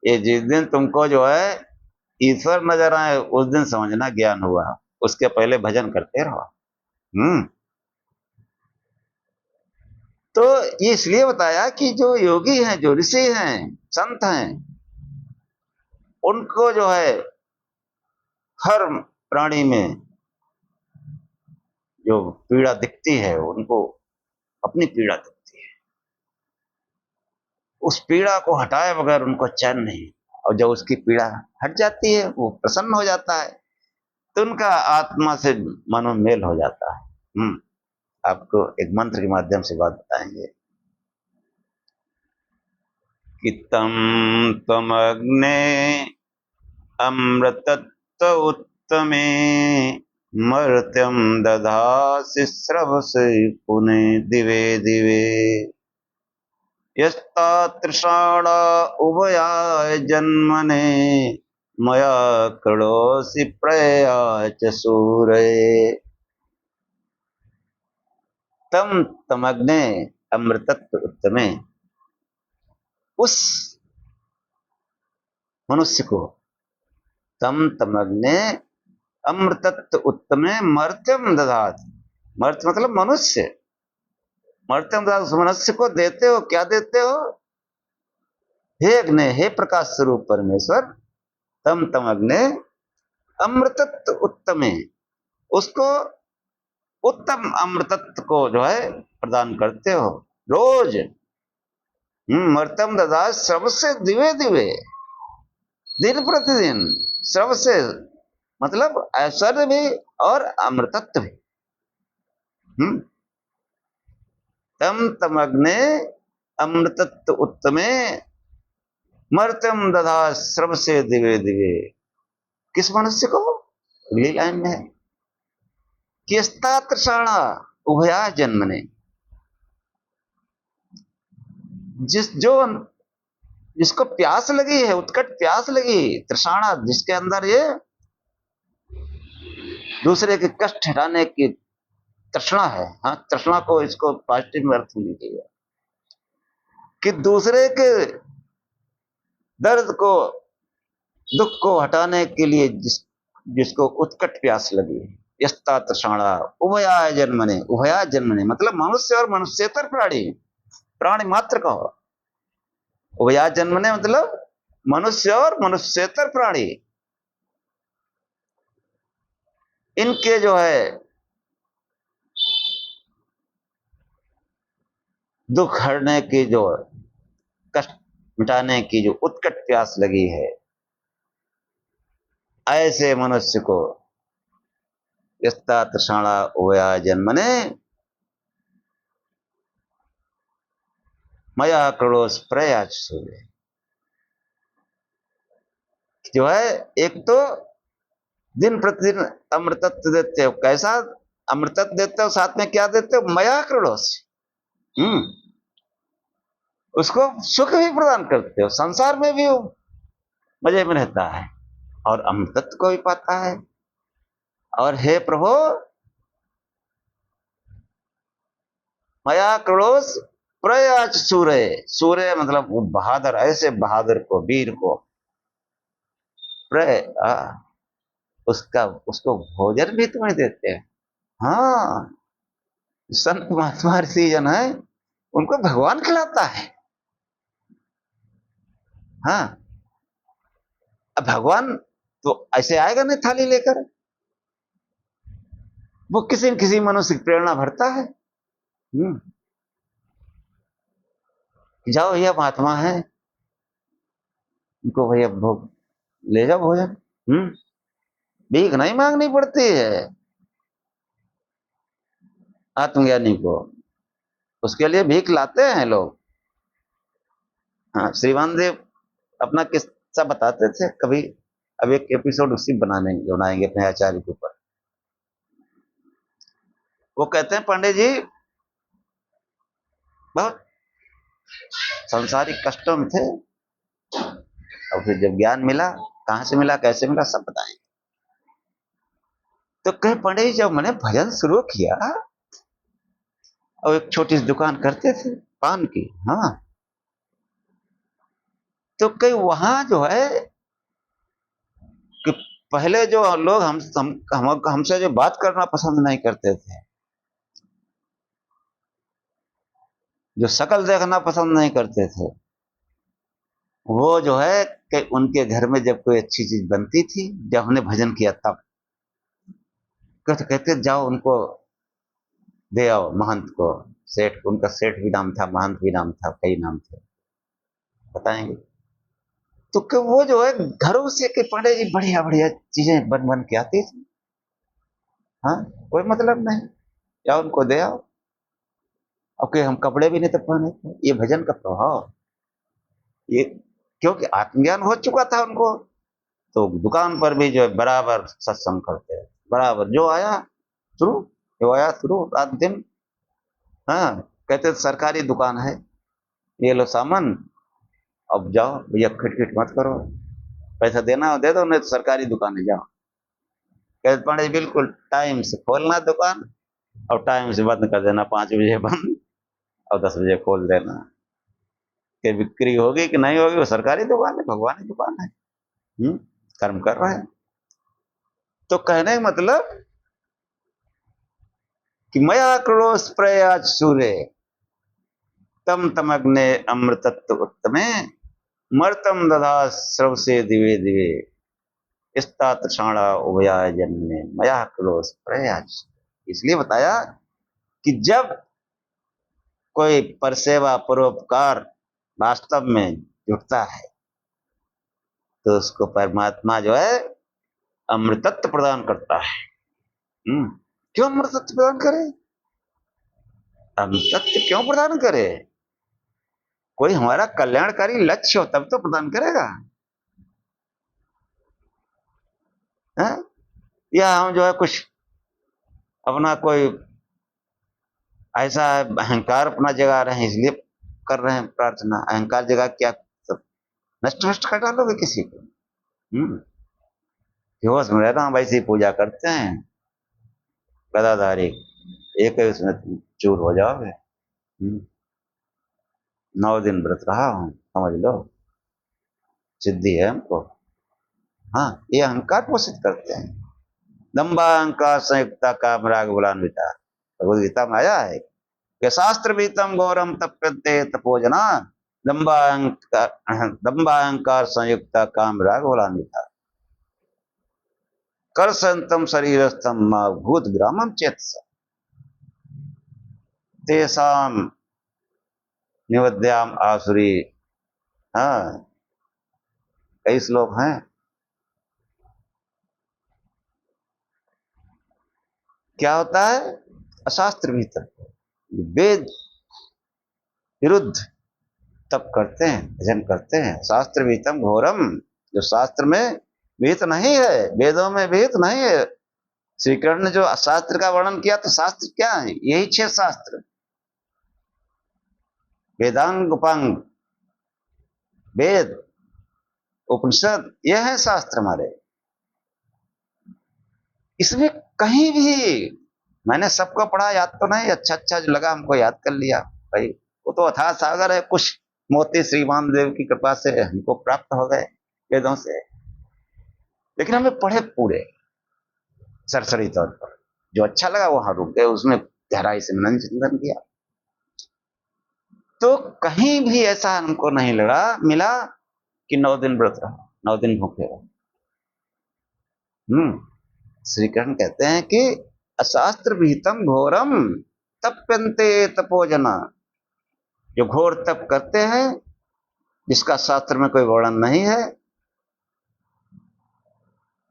ये जिस दिन तुमको जो है ईश्वर नजर आए उस दिन समझना ज्ञान हुआ, उसके पहले भजन करते रहो। हम्म तो ये इसलिए बताया कि जो योगी हैं, जो ऋषि हैं, संत हैं, उनको जो है हर प्राणी में जो पीड़ा दिखती है, उनको अपनी पीड़ा दिखती है, उस पीड़ा को हटाए बगैर उनको चैन नहीं। और जब उसकी पीड़ा हट जाती है, वो प्रसन्न हो जाता है, तो उनका आत्मा से मनोमेल हो जाता है। आपको एक मंत्र के माध्यम से बात बताएंगे कि तम त्वमग्ने अमृतत्व उत्तमे मर्त्यं दधासि स्रवसे पुने दिवे दिवे यस्तातृषाणा उभयाय जन्मने मया कृणोसि प्रया च सूरये तम तमग्ने अमृतत्व उत्तमे। उस मनुष्य को तम तमग्ने अमृतत्व उत्तमे मर्त्यम दधात। मर्त्य मतलब मनुष्य। मर्त्यम दधात, उस मनुष्य को देते हो, क्या देते हो? हे अग्नि, हे प्रकाश स्वरूप परमेश्वर, तम तमग्ने अमृतत्व उत्तमे, उसको उत्तम अमृतत्व को जो है प्रदान करते हो रोज। मर्त्यम दधात सबसे दिवे दिवे, दिन प्रतिदिन, सबसे मतलब ऐश्वर्य भी और अमृतत्व भी। तम तमग्ने अमृतत्व उत्तमे मर्त्यम दधा श्रम से दिवे दिवे। किस मनुष्य को? अगली लाइन में है कि तृषाणा उभया जन्मने, जिसको प्यास लगी है, उत्कट प्यास लगी, तृषाणा, जिसके अंदर ये दूसरे के कष्ट हटाने की तृष्णा है। हाँ, तृष्णा को इसको पॉजिटिव में अर्थ लीजिएगा कि दूसरे के दर्द को, दुख को हटाने के लिए जिसको उत्कट प्यास लगी है। यस्ता तृषाणा उभया जन्मने, उभया जन्मने मतलब मनुष्य और मनुष्येतर प्राणी, प्राणी मात्र का हो। उभया जन्मने मतलब मनुष्य और मनुष्येतर प्राणी, इनके जो है दुख हरने की, जो कष्ट मिटाने की जो उत्कट प्यास लगी है, ऐसे मनुष्य को यस्ता तृषाणा उभया जन्मने मया कृणोस प्रयाच सूर्य। जो है एक तो दिन प्रतिदिन अमृतत्व देते हो। कैसा अमृतत्व देते हो? साथ में क्या देते हो? मया कृणोस, उसको सुख भी प्रदान करते हो, संसार में भी वो मजे में रहता है और अमृतत्व को भी पाता है। और हे प्रभु, मया कृणोस प्रयाच सूर्य, सूर्य मतलब वो बहादुर, ऐसे बहादुर को, वीर को उसको भोजन भी तुम्हें देते हैं। हाँ, संत महात्मा ऋषि जन है, उनको भगवान खिलाता है। हाँ, अब भगवान तो ऐसे आएगा नहीं थाली लेकर, वो किसी न किसी मनुष्य की प्रेरणा भरता है। जाओ भैया, महात्मा है, उनको भैया भोग ले जाओ भोजन। भीख नहीं मांगनी पड़ती है आत्मज्ञानी को, उसके लिए भीख लाते हैं लोग। हाँ, श्रीमान देव अपना किस्सा बताते थे कभी, अब एक एपिसोड उसी बनाएंगे अपने आचार्य के ऊपर। वो कहते हैं पंडित जी बहुत संसारिक कष्टों में थे, और फिर जब ज्ञान मिला, कहां से मिला, कैसे मिला, सब बताएंगे। तो कहे पंडित जी, जब मैंने भजन शुरू किया और एक छोटी सी दुकान करते थे पान की, हाँ, तो कई वहां जो है कि पहले जो लोग हमसे जो बात करना पसंद नहीं करते थे, जो शकल देखना पसंद नहीं करते थे, वो जो है कि उनके घर में जब कोई अच्छी चीज बनती थी, जब हमने भजन किया तब कहते जाओ उनको दे आओ, महंत को, सेठ को। उनका सेठ भी नाम था, महंत भी नाम था, कई नाम थे, बताएंगे। तो कि वो जो है घरों से कि पांडे जी बढ़िया बढ़िया चीजें बन बन के आती थी। हाँ, कोई मतलब नहीं, जाओ उनको दे आओ। ओके, हम कपड़े भी नहीं तो पहने थे। ये भजन का प्रभाव, ये क्योंकि आत्मज्ञान हो चुका था उनको। तो दुकान पर भी जो है बराबर सत्संग करते हैं, बराबर जो आया शुरू, जो आया शुरू, रात दिन। हाँ, कहते सरकारी दुकान है, ये लो सामान, अब जाओ भैया, खिटखिट मत करो, पैसा देना हो दे दो, नहीं तो सरकारी दुकान है जाओ। कहते पंडित जी बिल्कुल टाइम से खोलना दुकान और टाइम से बंद कर देना, 5 बजे बंद और 10 बजे खोल देना। कि बिक्री होगी कि नहीं होगी, वो सरकारी दुकान है, भगवान की दुकान है। कर्म कर रहे हैं। तो कहने का मतलब कि मया क्रोश प्रयाज सूर्य तम तमग्ने अमृतत्व उत्तमे मर्तम दधा स्रव से दिवे दिवे इस्तातषाणा उभयाय जन्मे मया क्रोश प्रयाज। इसलिए बताया कि जब कोई परसेवा परोपकार वास्तव में जुटता है, तो उसको परमात्मा जो है अमृतत्व प्रदान करता है। क्यों अमृतत्व प्रदान करे? अमृतत्व क्यों प्रदान करे? कोई हमारा कल्याणकारी लक्ष्य हो तब तो प्रदान करेगा। है? या हम जो है कुछ अपना कोई ऐसा अहंकार अपना जगा रहे हैं, इसलिए कर रहे हैं प्रार्थना। अहंकार जगा क्या सब नष्ट नष्ट कर डालोगे किसी को? होश में रहना, वैसे ही पूजा करते हैं गदाधारी, एक ही उसमें तुम चूर हो जाओगे। 9 दिन व्रत रहा हूं, समझ लो सिद्धि है हमको। हाँ, ये अहंकार पोषित करते हैं। दम्भा अहंकार संयुक्ता काम राग बुलान्विता, भगवद गीता में आया है कि शास्त्र भीतम गौरम तप्यते तपोजना दम्भा अहंकार संयुक्ता काम राग बुलान्विता कर संतम शरीरस्थम भूत ग्रामम चेतस तेसाम निवद्याम आसुरी। हाँ, कई श्लोक हैं। क्या होता है? अशास्त्र भीतर वेद विरुद्ध तप करते हैं, भजन करते हैं। शास्त्र भीतम घोरम, जो शास्त्र में विहित नहीं है, वेदों में विहित नहीं है। श्री कृष्ण ने जो शास्त्र का वर्णन किया, तो शास्त्र क्या है? यही 6 शास्त्र, वेदांग उपांग, वेद उपनिषद, ये है शास्त्र हमारे। इसमें कहीं भी मैंने सबको पढ़ा, याद तो नहीं, अच्छा अच्छा जो लगा हमको याद कर लिया भाई। वो तो अथाह सागर है, कुछ मोती श्रीमान देव की कृपा से हमको प्राप्त हो गए वेदों से। लेकिन हमें पढ़े पूरे सरसरी तौर पर, जो अच्छा लगा वहां रुक गए, उसमें गहराई से मनन चिंतन किया। तो कहीं भी ऐसा हमको नहीं लगा मिला कि 9 दिन व्रत रहा, 9 दिन भूखे रहा। श्री कृष्ण कहते हैं कि अशास्त्र विहितम घोरम तप्यन्ते तपोजना, जो घोर तप करते हैं, जिसका शास्त्र में कोई वर्णन नहीं है,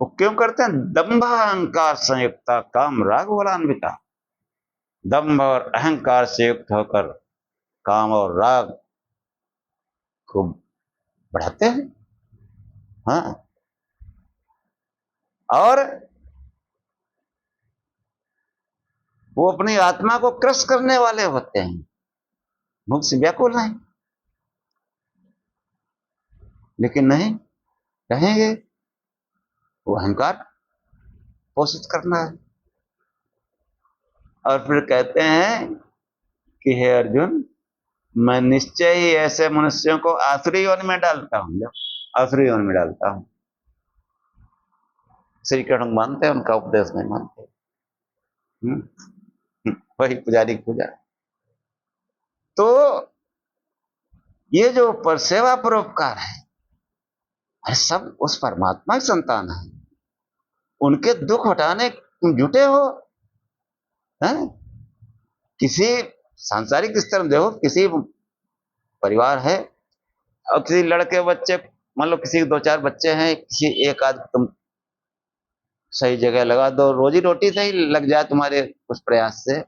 वो क्यों करते हैं? दंभा अहंकार संयुक्ता काम राग बलान्विता। दंभ और अहंकार से युक्त होकर काम और राग को बढ़ाते हैं। हाँ, और वो अपनी आत्मा को क्रश करने वाले होते हैं, मुख से व्याकुल नहीं, लेकिन नहीं कहेंगे वो अहंकार पोषित करना है। और फिर कहते हैं कि हे अर्जुन, मैं निश्चय ही ऐसे मनुष्यों को आसुरी योनि में डालता हूं, आसुरी योनि में डालता हूं। श्री कृष्ण मानते हैं, उनका उपदेश नहीं मानते। वही पुजारी पूजा। तो ये जो पर सेवा परोपकार है, अरे सब उस परमात्मा की संतान है, उनके दुख हटाने तुम जुटे हो। हैं? किसी सांसारिक स्तर में देखो, किसी परिवार है और किसी लड़के बच्चे, मान लो किसी के दो चार बच्चे हैं, किसी एक आध तुम सही जगह लगा दो, रोजी रोटी से ही लग जाए तुम्हारे उस प्रयास से,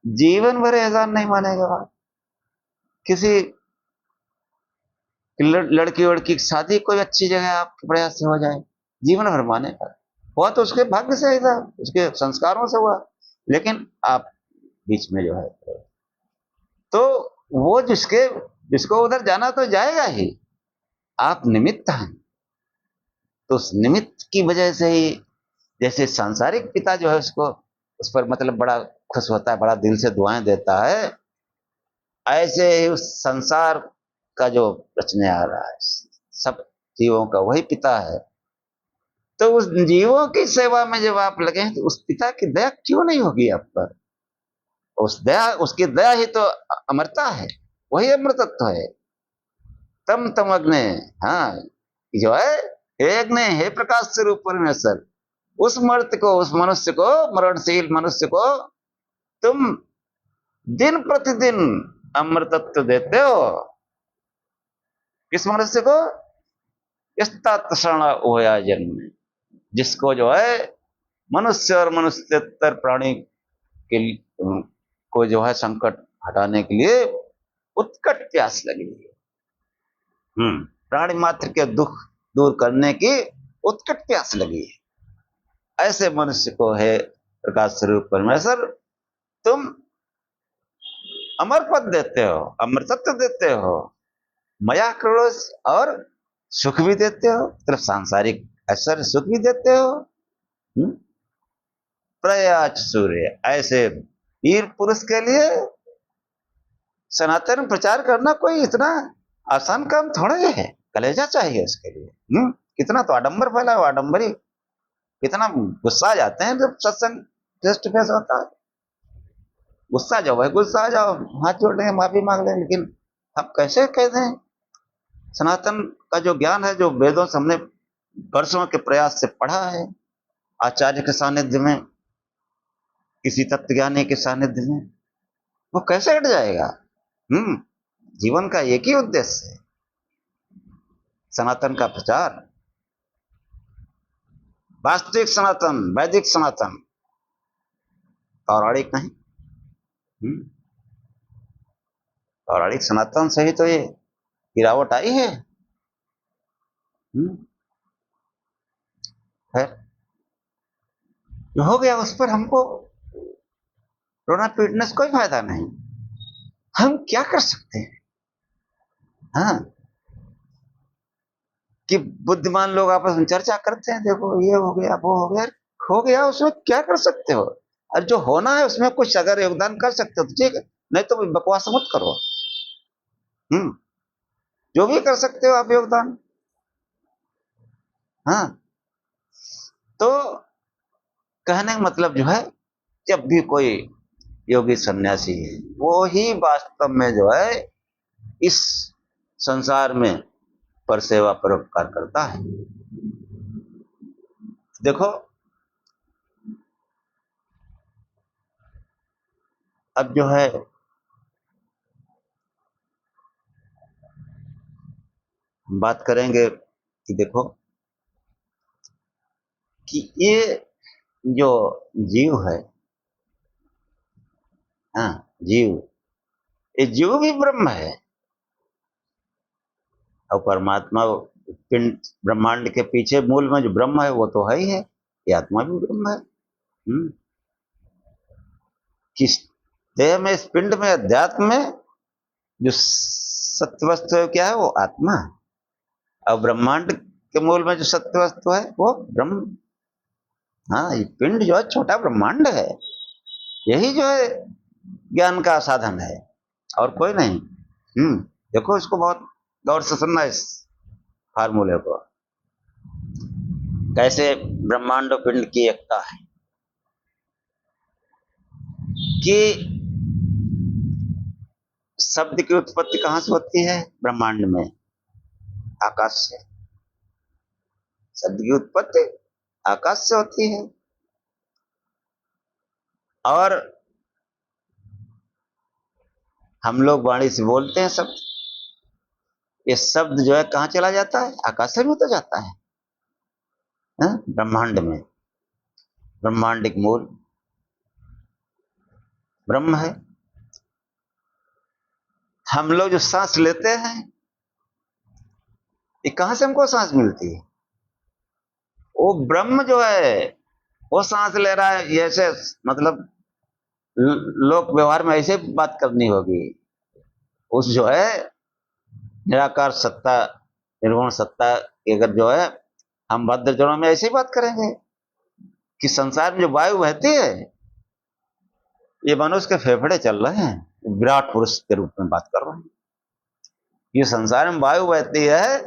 जीवन भर एहसान नहीं मानेगा। किसी लड़की वड़की की शादी कोई अच्छी जगह आपके प्रयास से हो जाए, जीवन भर मानेगा। हुआ तो उसके भाग्य से ही था, उसके संस्कारों से हुआ, लेकिन आप बीच में जो है, तो वो जिसको उधर जाना तो जाएगा ही, आप निमित्त हैं। तो उस निमित्त की वजह से ही, जैसे सांसारिक पिता जो है उसको उस पर मतलब बड़ा खुश होता है, बड़ा दिल से दुआएं देता है, ऐसे ही उस संसार का जो रचने आ रहा है, सब जीवों का वही पिता है। तो उस जीवों की सेवा में जब आप लगे हैं, तो उस पिता की दया क्यों नहीं होगी आप पर? उसकी दया ही तो अमरता है, वही अमृतत्व है। तम तम अग्नि, हाँ, जो है, हे अग्नि, हे प्रकाश स्वरूप परमेश्वर, उस मर्त को, उस मनुष्य को, मरणशील मनुष्य को तुम दिन प्रतिदिन अमृतत्व देते हो। किस मनुष्य को? होया जन्म, जिसको जो है मनुष्य और मनुष्यतर प्राणी के को जो है संकट हटाने के लिए उत्कट प्यास लगी है। प्राणी मात्र के दुख दूर करने की उत्कट प्यास लगी है। ऐसे मनुष्य को है प्रकाश स्वरूप परमेश्वर तुम अमर पद देते हो, अमृतत्व देते हो, मया क्रोश, और सुख भी देते हो, सिर्फ सांसारिक ऐश्वर्य सुख भी देते हो। प्रयाच सूर्य, ऐसे वीर पुरुष के लिए सनातन प्रचार करना कोई इतना आसान काम थोड़ा है, कलेजा चाहिए उसके लिए। कितना तो आडंबर फैला हुआ, आडंबरी, कितना गुस्सा आ जाते हैं जब सत्संग फेस टू फेस होता है। गुस्सा जाओ भाई, गुस्सा आ जाओ, हाथ जोड़ लें, माफी मांग लें, लेकिन हम कैसे कह दें? सनातन का जो ज्ञान है, जो वेदों से हमने वर्षों के प्रयास से पढ़ा है, आचार्य के सानिध्य में, किसी तत्वज्ञानी के सानिध्य में, वो कैसे हट जाएगा? जीवन का एक ही उद्देश्य है, सनातन का प्रचार, वास्तविक सनातन, वैदिक सनातन, पौराणिक नहीं। पौराणिक सनातन से ही तो ये गिरावट आई है। जो हो गया उस पर हमको रोना पीटने से कोई फायदा नहीं। हम क्या कर सकते हैं? हाँ, कि बुद्धिमान लोग आपस में चर्चा करते हैं, देखो ये हो गया, वो हो गया, उसमें क्या कर सकते हो? और जो होना है उसमें कुछ अगर योगदान कर सकते हो तो ठीक है, नहीं तो बकवास मत करो। जो भी कर सकते हो आप योगदान। हाँ, तो कहने का मतलब जो है, जब भी कोई योगी सन्यासी है, वो ही वास्तव में जो है इस संसार में पर सेवा परोपकार करता है। देखो, अब जो है बात करेंगे कि देखो कि ये जो जीव है, हाँ, ये जीव भी ब्रह्म है, और परमात्मा पिंड ब्रह्मांड के पीछे मूल में जो ब्रह्म है वो तो है ही है, ये आत्मा भी ब्रह्म है। किस देह में, इस पिंड में, अध्यात्म में जो सत्य वस्तु है क्या है? वो आत्मा है। और ब्रह्मांड के मूल में जो सत्य वस्तु है वो ब्रह्म। हाँ, ये पिंड जो है छोटा ब्रह्मांड है, यही जो है ज्ञान का साधन है, और कोई नहीं। देखो, इसको बहुत गौर से सुनना, इस फार्मूले को, कैसे ब्रह्मांड और पिंड की एकता है। कि शब्द की उत्पत्ति कहाँ से होती है? ब्रह्मांड में, आकाश से। शब्द की उत्पत्ति आकाश से होती है। और हम लोग वाणी से बोलते हैं शब्द, ये शब्द जो है कहाँ चला जाता है? आकाश में तो जाता है, ब्रह्मांड में। ब्रह्मांडिक मूल ब्रह्म है। हम लोग जो सांस लेते हैं, ये कहां से हमको सांस मिलती है? वो ब्रह्म जो है वो सांस ले रहा है। ऐसे मतलब लोक व्यवहार में ऐसे बात करनी होगी। उस जो है निराकार सत्ता, निर्गुण सत्ता की अगर जो है हम भद्र जनों में ऐसी बात करेंगे कि संसार में जो वायु बहती है, ये मनुष्य के फेफड़े चल रहे हैं। विराट पुरुष के रूप में बात कर रहे हैं। ये संसार में वायु बहती है,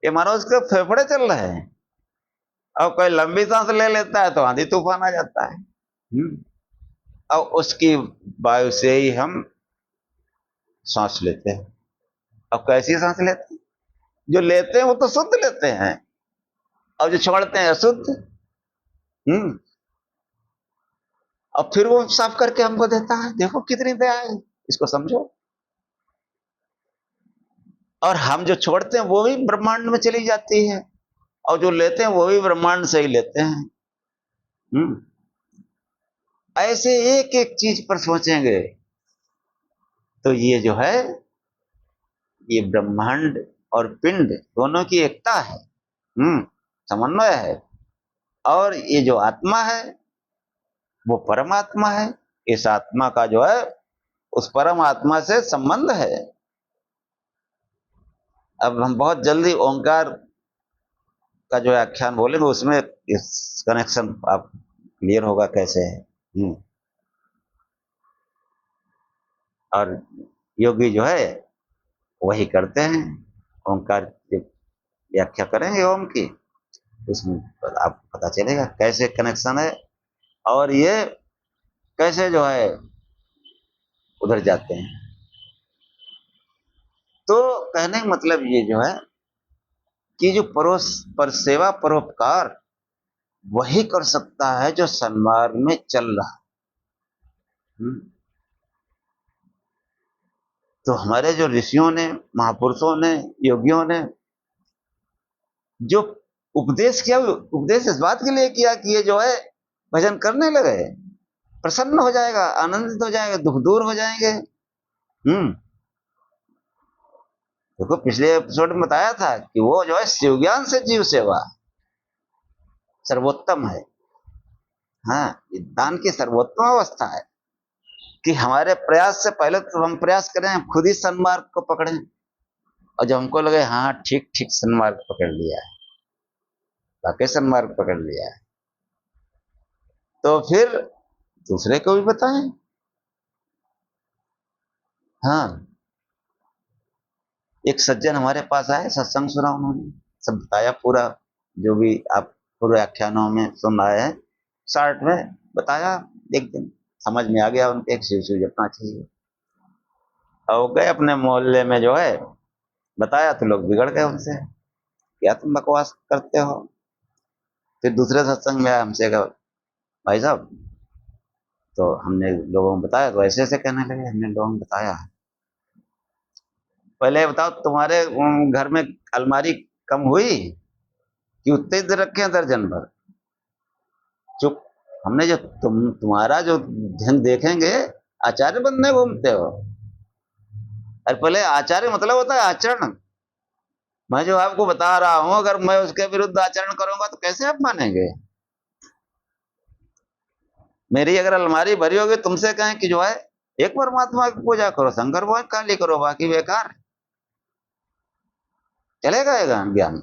ये मनुष्य के फेफड़े चल रहे हैं। अब कोई लंबी सांस ले लेता है तो आंधी तूफान आ जाता है। अब उसकी वायु से ही हम सांस लेते हैं। अब कैसी सांस लेते हैं? जो लेते हैं वो तो शुद्ध लेते हैं, और जो छोड़ते हैं अशुद्ध। हम्म अब फिर वो साफ करके हमको देता है। देखो कितनी दया है, इसको समझो। और हम जो छोड़ते हैं वो भी ब्रह्मांड में चली जाती है, और जो लेते हैं वो भी ब्रह्मांड से ही लेते हैं। ऐसे एक एक चीज पर सोचेंगे तो ये जो है, ये ब्रह्मांड और पिंड दोनों की एकता है, समन्वय है। और ये जो आत्मा है वो परमात्मा है। इस आत्मा का जो है उस परम आत्मा से संबंध है। अब हम बहुत जल्दी ओंकार का जो व्याख्यान बोलेंगे, उसमें इस कनेक्शन आप क्लियर होगा कैसे है। और योगी जो है वही करते हैं। ओंकार की व्याख्या करेंगे ओम की, उसमें आपको पता चलेगा कैसे कनेक्शन है, और ये कैसे जो है उधर जाते हैं। तो कहने का मतलब ये जो है कि जो परोस पर सेवा परोपकार वही कर सकता है जो सन्मार्ग में चल रहा है। तो हमारे जो ऋषियों ने, महापुरुषों ने, योगियों ने जो उपदेश किया, उपदेश इस बात के लिए किया कि ये जो है भजन करने लगे, प्रसन्न हो जाएगा, आनंदित हो जाएगा, दुख दूर हो जाएंगे। देखो पिछले एपिसोड में बताया था कि वो जो है शिव ज्ञान से जीव सेवा सर्वोत्तम है। हाँ, ये दान की सर्वोत्तम अवस्था है कि हमारे प्रयास से पहले तो हम प्रयास करें, हम खुद ही सन्मार्ग को पकड़ें, और जब हमको लगे हाँ ठीक ठीक सन्मार्ग पकड़ लिया है, वाकई सन्मार्ग पकड़ लिया है, तो फिर दूसरे को भी बताएं। हाँ, एक सज्जन हमारे पास आए, सत्संग सुना उन्होंने, सब बताया पूरा, जो भी आप पूरे व्याख्यानों में सुन रहे हैं, शॉर्ट में बताया। एक दिन समझ में आ गया उनके, एक शिव शिव जपना चाहिए। और गए अपने मोहल्ले में जो है बताया, तो लोग बिगड़ गए उनसे, क्या तुम बकवास करते हो। फिर दूसरे सत्संग में आया, हमसे कहा भाई साहब, तो हमने लोगों को बताया तो ऐसे ऐसे कहने लगे। हमने लोगों को बताया, पहले बताओ तुम्हारे घर में अलमारी कम हुई कि उतने ही रखे हैं दर्जन भर? चुप। हमने जो तुम्हारा जो ढंग देखेंगे, आचार्य बनने घूमते हो। अरे पहले आचार्य मतलब होता है आचरण। मैं जो आपको बता रहा हूं, अगर मैं उसके विरुद्ध आचरण करूंगा तो कैसे आप मानेंगे? मेरी अगर अलमारी भरी होगी, तुमसे कहें कि जो है एक परमात्मा की पूजा करो, शंकर भगवान काली करो, बाकी बेकार, चलेगा ये ज्ञान?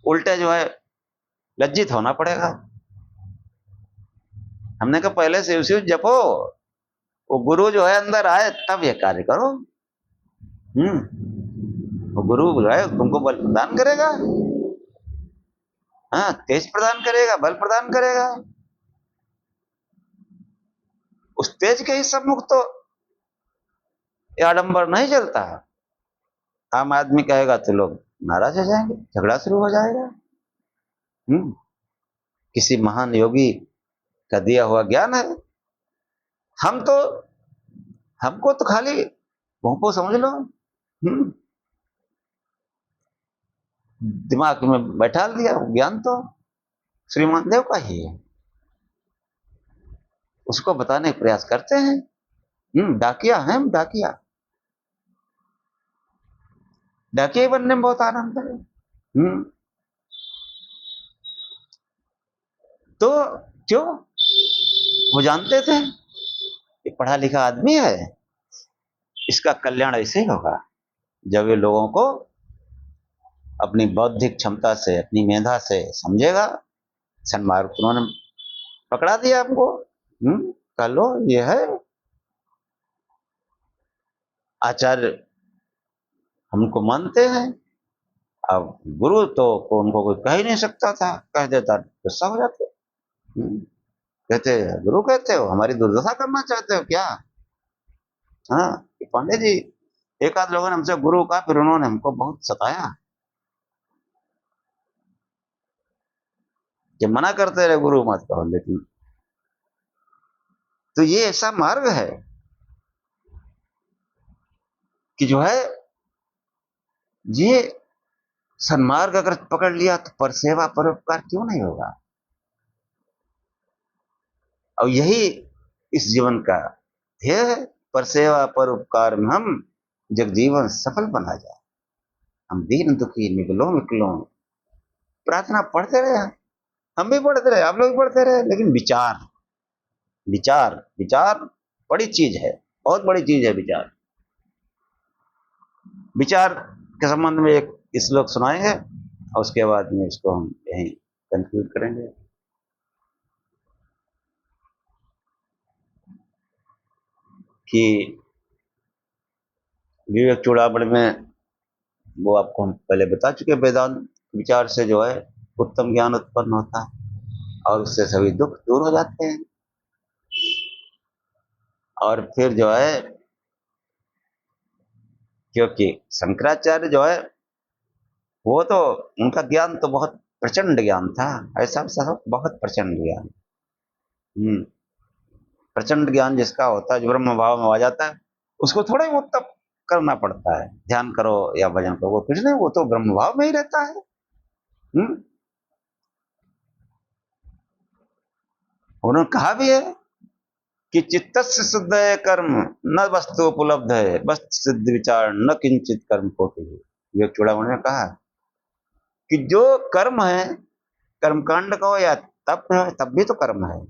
उल्टे जो है लज्जित होना पड़ेगा। हमने कहा पहले शिव शिव जपो, वो गुरु जो है अंदर आए तब ये कार्य करो। वो गुरु जो है तुमको बल प्रदान करेगा, हाँ, तेज प्रदान करेगा, बल प्रदान करेगा। उस तेज के ही सम्मुख तो ये आडंबर नहीं चलता। आम आदमी कहेगा तो लोग नाराज हो जाएंगे, झगड़ा शुरू हो जाएगा। हम्म किसी महान योगी का दिया हुआ ज्ञान है। हम तो हमको तो खाली भोंपो समझ लो। दिमाग में बैठा दिया। ज्ञान तो श्रीमान देव का ही है, उसको बताने का प्रयास करते हैं। डाकिया है हम, डाकिया। डाकिया बनने में बहुत आनंद है। तो क्यों? वो जानते थे ये पढ़ा लिखा आदमी है, इसका कल्याण ऐसे ही होगा जब ये लोगों को अपनी बौद्धिक क्षमता से, अपनी मेधा से समझेगा। सन्मार्ग उन्होंने पकड़ा दिया हमको। कह लो ये है आचार्य, हमको मानते हैं। अब गुरु तो को उनको कोई कह ही नहीं सकता था, कह देता गुस्सा हो जाते। कहते गुरु कहते हो, हमारी दुर्दशा करना चाहते हो क्या? हाँ, पांडे जी, एक आध लोगों ने हमसे गुरु कहा, फिर उन्होंने हमको बहुत सताया कि मना करते रहे गुरु मत कहो। लेकिन तो ये ऐसा मार्ग है कि जो है ये सन्मार्ग अगर पकड़ लिया तो परसेवा परोपकार क्यों नहीं होगा। और यही इस जीवन का ध्येय है। परसेवा परोपकार में हम जगजीवन सफल बना जाए। हम दीन दुखी निगलो निकलो, प्रार्थना पढ़ते रहे। हम भी पढ़ते रहे, आप लोग भी पढ़ते रहे, लेकिन विचार विचार विचार बड़ी चीज है, बहुत बड़ी चीज है विचार। विचार के संबंध में एक श्लोक सुनाएंगे और उसके बाद में इसको हम यहीं कंक्लूड करेंगे। कि विवेक चूड़ामणि में वो आपको हम पहले बता चुके, वेदांत विचार से जो है उत्तम ज्ञान उत्पन्न होता है और उससे सभी दुख दूर हो जाते हैं। और फिर जो है, क्योंकि शंकराचार्य जो है वो तो, उनका ज्ञान तो बहुत प्रचंड ज्ञान था। ऐसा सब बहुत प्रचंड ज्ञान। हम्म प्रचंड ज्ञान जिसका होता है, जो ब्रह्म भाव में आ जाता है, उसको थोड़ा ही वो तप करना पड़ता है, ध्यान करो या भजन करो, वो कुछ नहीं, वो तो ब्रह्म भाव में ही रहता है। हम्म उन्होंने कहा भी है कि चित्तस्य शुद्ध है कर्म न वस्तु उपलब्ध है, वस्तु सिद्ध विचार न किंचित कर्म कोटि। विवेक चूड़ामणि ने कहा कि जो कर्म है, कर्मकांड का हो या तप है, तब भी तो कर्म है,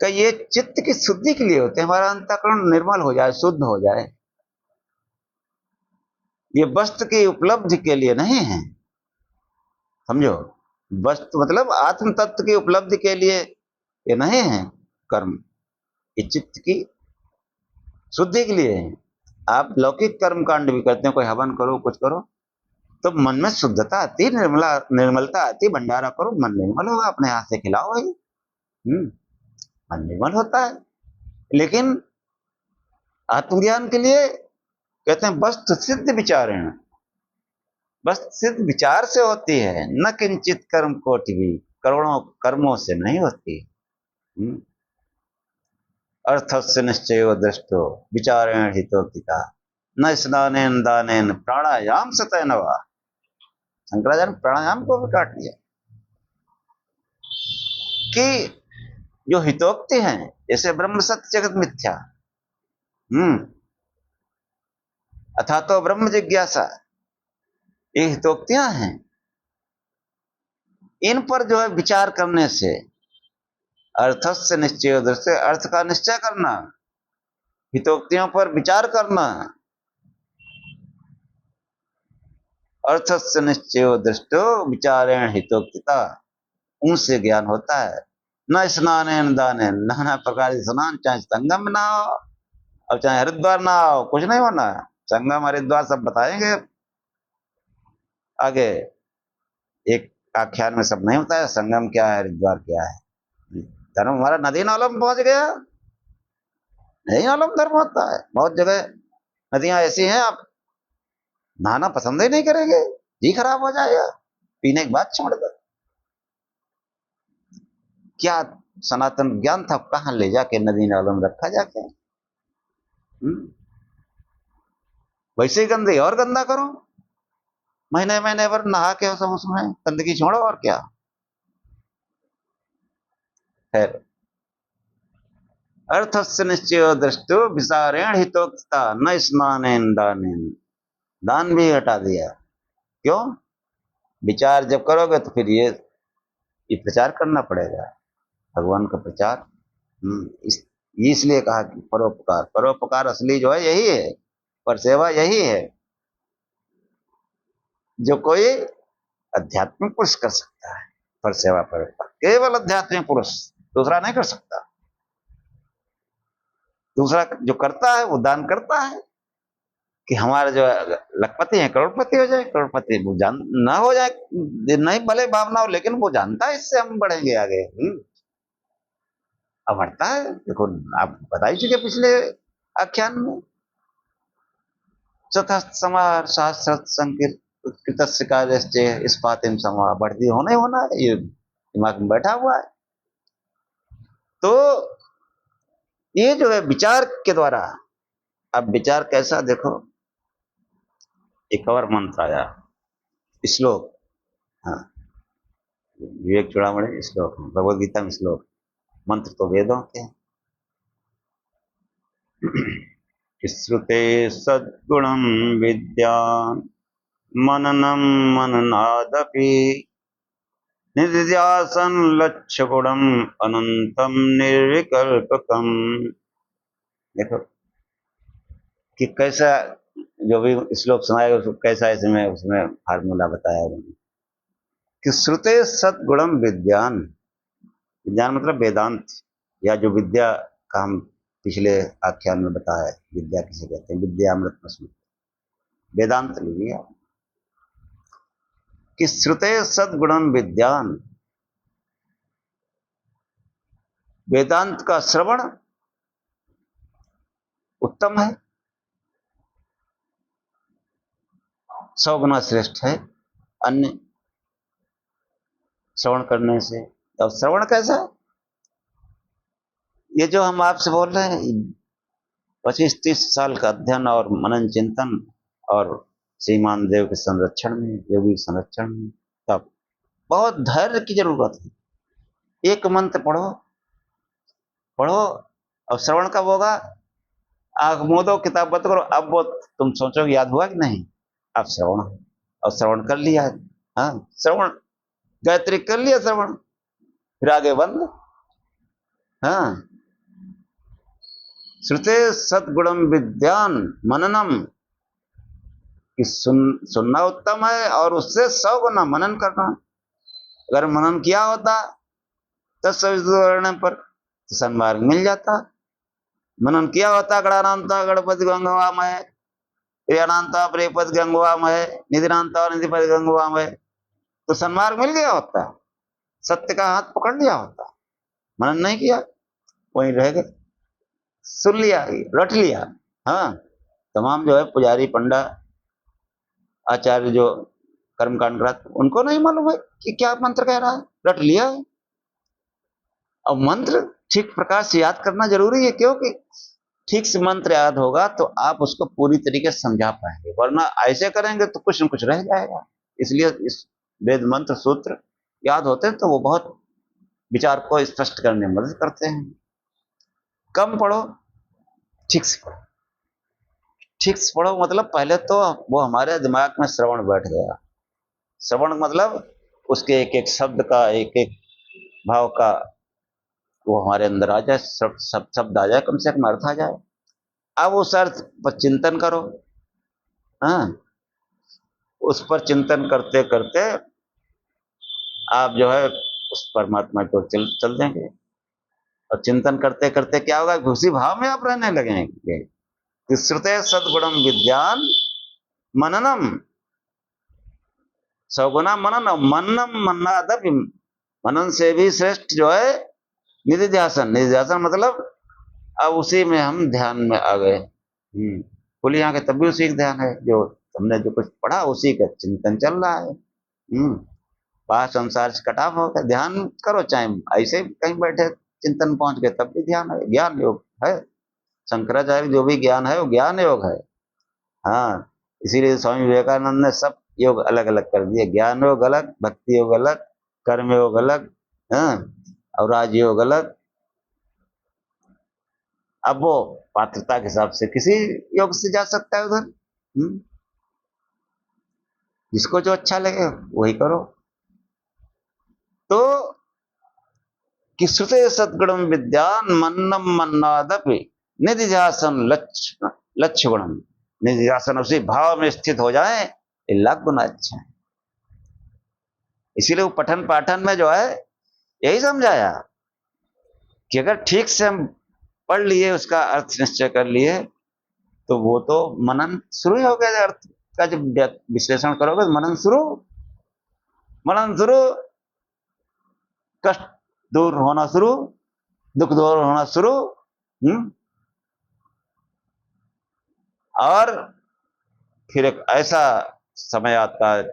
कि ये चित्त की शुद्धि के लिए होते हैं, हमारा अंतःकरण निर्मल हो जाए, शुद्ध हो जाए। ये वस्तु की उपलब्धि के लिए नहीं है, समझो। वस्तु मतलब आत्म तत्व की उपलब्धि के लिए ये नहीं है कर्म, ये चित्त की शुद्धि के लिए है। आप लौकिक कर्म कांड भी करते हैं, कोई हवन करो, कुछ करो, तो मन में शुद्धता आती, निर्मलता आती। भंडारा करो, मन निर्मल होगा, अपने हाथ से खिलाओ भाई। मन निर्मल होता है। लेकिन आत्मज्ञान के लिए कहते हैं वस्तु सिद्ध विचारण, वस्तु सिद्ध विचार से होती है, न किंचित कर्म कोटि भी, करोड़ों कर्मों से नहीं होती। अर्थस्य निश्चयो दृष्टो विचारेण हितोक्तिका न स्नानेन दानेन प्राणायाम सतैनवा। शंकराचार्य ने प्राणायाम को भी काट लिया कि जो हितोक्ति हैं, जैसे ब्रह्म सत्य जगत मिथ्या, अथा तो ब्रह्म जिज्ञासा, ये हितोक्तियां हैं। इन पर जो है विचार करने से, अर्थस्य निश्चय दृष्टि, अर्थ का निश्चय करना, हितोक्तियों पर विचार करना, अर्थस्य निश्चयो दृष्टो विचारेण हितोक्तिता, उनसे ज्ञान होता है। न स्नान दान, नाना प्रकार के स्नान, चाहे संगम में ना हो और चाहे हरिद्वार ना हो, कुछ नहीं होना। संगम हरिद्वार सब बताएंगे आगे, एक आख्यान में सब नहीं होता है, संगम क्या है, हरिद्वार क्या है। धर्म हमारा नदी नालों में पहुंच गया, यही मालूम धर्म होता है। बहुत जगह नदियां ऐसी हैं, आप नहाना पसंद ही नहीं करेंगे, जी खराब हो जाएगा, पीने के बाद छोड़ दो। क्या सनातन ज्ञान था, कहाँ ले जाके नदी नालों में रखा जाके। वैसे ही गंदे और गंदा करो, महीने महीने भर नहा के सब उसमें गंदगी छोड़ो, और क्या। खैर, अर्थस्य निश्चय दृष्टो विसारेण हितोक्ता न स्नानेन दानेन। दान भी हटा दिया। क्यों? विचार जब करोगे तो फिर ये प्रचार करना पड़ेगा, भगवान का प्रचार। इसलिए कहा कि परोपकार, परोपकार असली जो है यही है, पर सेवा यही है जो कोई आध्यात्मिक पुरुष कर सकता है। पर सेवा, परोपकार केवल आध्यात्मिक पुरुष, दूसरा नहीं कर सकता। दूसरा जो करता है वो दान करता है कि हमारे जो लखपति है करोड़पति हो जाए, करोड़पति वो जान ना हो जाए, नहीं भले भावना हो, लेकिन वो जानता है इससे हम बढ़ेंगे आगे। अब बढ़ता है, देखो आप बता ही चुके पिछले आख्यान में, चतुर्थ समार सहस्र संकीर्तस्य कार्यस्य इस्पातिम समा, बढ़ती होना ही होना है, ये दिमाग में बैठा हुआ है। तो ये जो है विचार के द्वारा, अब विचार कैसा देखो, एक और मंत्र आया, श्लोक, हाँ, विवेक चूड़ामणि श्लोक, भगवद गीता में श्लोक, मंत्र तो वेदों के। श्रुते सद्गुणं विद्या मननं मननादपि निध्यासन लक्ष्य गुणम अनंतम निर्विकल्पकम। देखो कि कैसा, जो भी श्लोक सुनाएगा उसको कैसा इसमें उसमें फार्मूला बताया उन्होंने कि श्रुते सद्गुणम विद्यान, विज्ञान मतलब वेदांत, या जो विद्या का हम पिछले आख्यान में बताया है, विद्या किसे कहते हैं, विद्यामृत में वेदांत लीजिए कि श्रुते सद्गुणम विद्यान, वेदांत का श्रवण उत्तम है, 100 गुना श्रेष्ठ है अन्य श्रवण करने से। अब श्रवण कैसा, ये जो हम आपसे बोल रहे हैं 25-30 साल का अध्ययन और मनन चिंतन और श्रीमान देव के संरक्षण में, योगी संरक्षण में, तब बहुत धैर्य की जरूरत है। एक मंत्र पढ़ो पढ़ो, और श्रवण कब होगा, आंख मूंदो किताब बंद करो, अब वो तुम सोचोगे याद हुआ कि नहीं, अब श्रवण, और श्रवण कर लिया, हाँ श्रवण, गायत्री कर लिया श्रवण, फिर आगे बंद। हाँ, श्रुते सद्गुणम विद्यान मननम, कि सुनना उत्तम है और उससे 100 गुना मनन करना। अगर मनन किया होता तत्सवितुर्वर्ण्यम पर तो सन्मार्ग मिल जाता, मनन किया होता गणानांता गणपति गंगवामय, प्रियानांता प्रियपति गंगवामय, निधिनांता निधिपति गंगवामय, तो सन्मार्ग मिल गया होता, सत्य का हाथ पकड़ लिया होता। मनन नहीं किया, वहीं रह गए, सुन लिया, रट लिया। हाँ, तमाम जो है पुजारी पंडा आचार्य जो कर्मकांड कराते, उनको नहीं मालूम है कि क्या मंत्र कह रहा है, रट लिया है। अब मंत्र ठीक प्रकार से याद करना जरूरी है, क्योंकि ठीक से मंत्र याद होगा तो आप उसको पूरी तरीके से समझा पाएंगे, वरना ऐसे करेंगे तो कुछ न कुछ रह जाएगा। इसलिए इस वेद मंत्र सूत्र याद होते हैं तो वो बहुत विचार को स्पष्ट करने में मदद करते हैं। कम पढ़ो, ठीक से पढ़ो, ठीक से पढ़ो मतलब पहले तो वो हमारे दिमाग में श्रवण बैठ गया। श्रवण मतलब उसके एक एक शब्द का, एक एक भाव का वो हमारे अंदर आ जाए, सब शब्द आ जाए, कम से कम अर्थ आ जाए। अब उस अर्थ पर चिंतन करो, हाँ, उस पर चिंतन करते करते आप जो है उस परमात्मा को चल देंगे, और चिंतन करते करते क्या होगा, उसी भाव में आप रहने लगेंगे। श्रुते सद्गुणम विद्यान मननम, 100 गुना मनन, मननम मननादपि, मनन से भी श्रेष्ठ जो है निधिध्यासन। निधिध्यासन मतलब अब उसी में हम ध्यान में आ गए। खुली आंखें तब भी उसी का ध्यान है, जो हमने जो कुछ पढ़ा उसी का चिंतन चल रहा है। बाहर संसार से कटाव हो गया, ध्यान करो चाहे ऐसे कहीं बैठे चिंतन पहुंच गए तब भी ध्यान है, ज्ञान योग है। शंकराचार्य जो भी ज्ञान है वो ज्ञान योग है। हाँ, इसीलिए स्वामी विवेकानंद ने सब योग अलग अलग कर दिए, ज्ञान योग अलग, भक्ति योग अलग, कर्म योग अलग, हाँ, और राजयोग अलग। अब वो पात्रता के हिसाब से किसी योग से जा सकता है उधर। जिसको जो अच्छा लगे वही करो। तो कि श्रुते सद्गुणम विद्यान मन्नम मन्नादपि निधिध्यासन लक्ष्य गुणम। निधिध्यासन उसी भाव में स्थित हो जाए, ये लाख गुना अच्छा है। इसीलिए वो पठन पाठन में जो है यही समझाया कि अगर ठीक से हम पढ़ लिए, उसका अर्थ निश्चय कर लिए, तो वो तो मनन शुरू ही हो गया। अर्थ का जब विश्लेषण करोगे तो मनन शुरू, कष्ट दूर होना शुरू, दुख दूर होना शुरू। और फिर एक ऐसा समय आता है,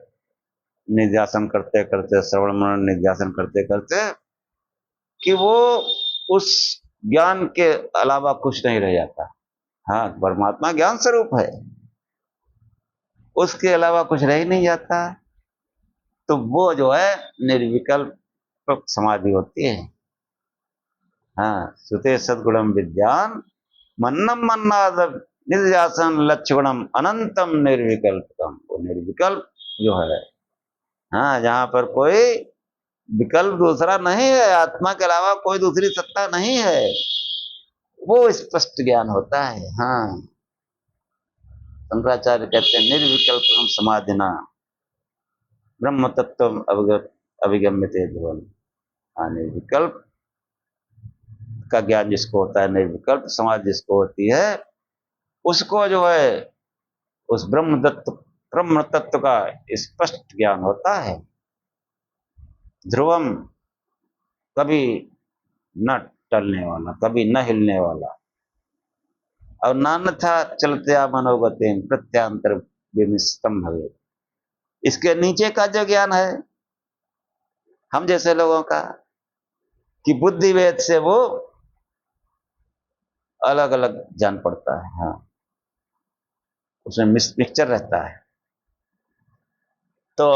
निध्यासन करते करते, श्रवण मनन निध्यासन करते करते, कि वो उस ज्ञान के अलावा कुछ नहीं रह जाता। हाँ, परमात्मा ज्ञान स्वरूप है, उसके अलावा कुछ रह ही नहीं जाता। तो वो जो है निर्विकल्प समाधि होती है। हाँ, सुते सद्गुणम विद्यान मन्नम मन्नाद निध्यासन लक्ष्य अनंतम निर्विकल्पम। वो निर्विकल्प जो है, हाँ, जहां पर कोई विकल्प दूसरा नहीं है, आत्मा के अलावा कोई दूसरी सत्ता नहीं है, वो स्पष्ट ज्ञान होता है। हाँ, शंकराचार्य कहते हैं निर्विकल्प समाधिना ब्रह्म तत्व अभिगम्यते ध्रुवम। हाँ, निर्विकल्प का ज्ञान जिसको होता है, निर्विकल्प समाधि जिसको होती है, उसको जो है उस ब्रह्म तत्व का स्पष्ट ज्ञान होता है। ध्रुवम, कभी न टलने वाला, कभी न हिलने वाला। और नान्यथा चलते मनोगते प्रत्यांतर विनिष्टम भवे। इसके नीचे का जो ज्ञान है हम जैसे लोगों का, कि बुद्धि वेद से वो अलग अलग जान पड़ता है। हाँ, उसमें मिक्सचर रहता है। तो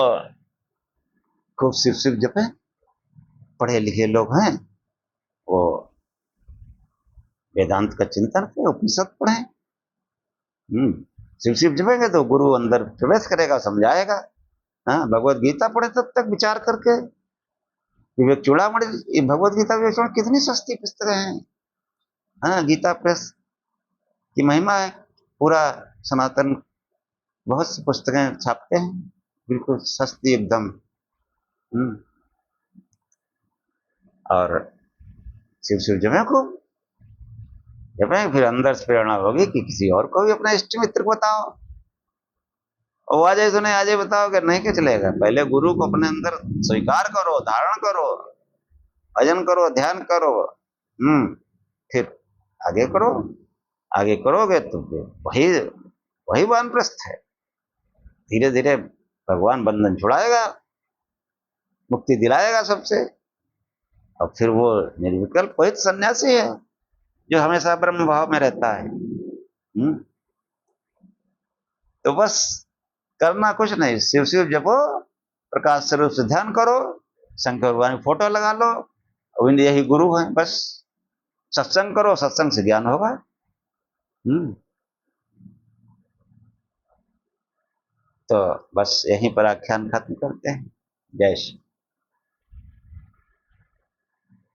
खूब शिव शिव जपे, पढ़े लिखे लोग हैं वो वेदांत का चिंतन करें, उपनिषद पढ़े। शिव शिव जपेंगे तो गुरु अंदर प्रवेश करेगा, समझाएगा। हाँ, भगवत गीता पढ़े तब तक विचार करके। विवेक चूड़ामणि, ये भगवत गीता विवेक चूड़ामणि कितनी सस्ती पुस्तकें हैं। हाँ, गीता प्रेस की महिमा है। पूरा सनातन बहुत सी पुस्तकें छापते हैं, बिल्कुल सस्ती एकदम। और शिव शिव जमे खूब जमे, फिर अंदर से प्रेरणा होगी कि किसी और को भी अपने इष्ट मित्र को बताओ। और आज सुने आज बताओ कि नहीं, क्या चलेगा। पहले गुरु को अपने अंदर स्वीकार करो, धारण करो, भजन करो, ध्यान करो। फिर आगे करो। आगे करोगे तो वही वही वानप्रस्थ है। धीरे धीरे भगवान बंधन छुड़ाएगा, मुक्ति दिलाएगा सबसे। और फिर वो निर्विकल्प वही सन्यासी है जो हमेशा ब्रह्म भाव में रहता है। तो बस करना कुछ नहीं, शिव शिव जपो, प्रकाश स्वरूप से ध्यान करो, शंकर भगवान की फोटो लगा लो, यही गुरु है बस। सत्संग करो, सत्संग से ज्ञान होगा। तो बस यहीं पर आख्यान खत्म करते हैं। जय श्री।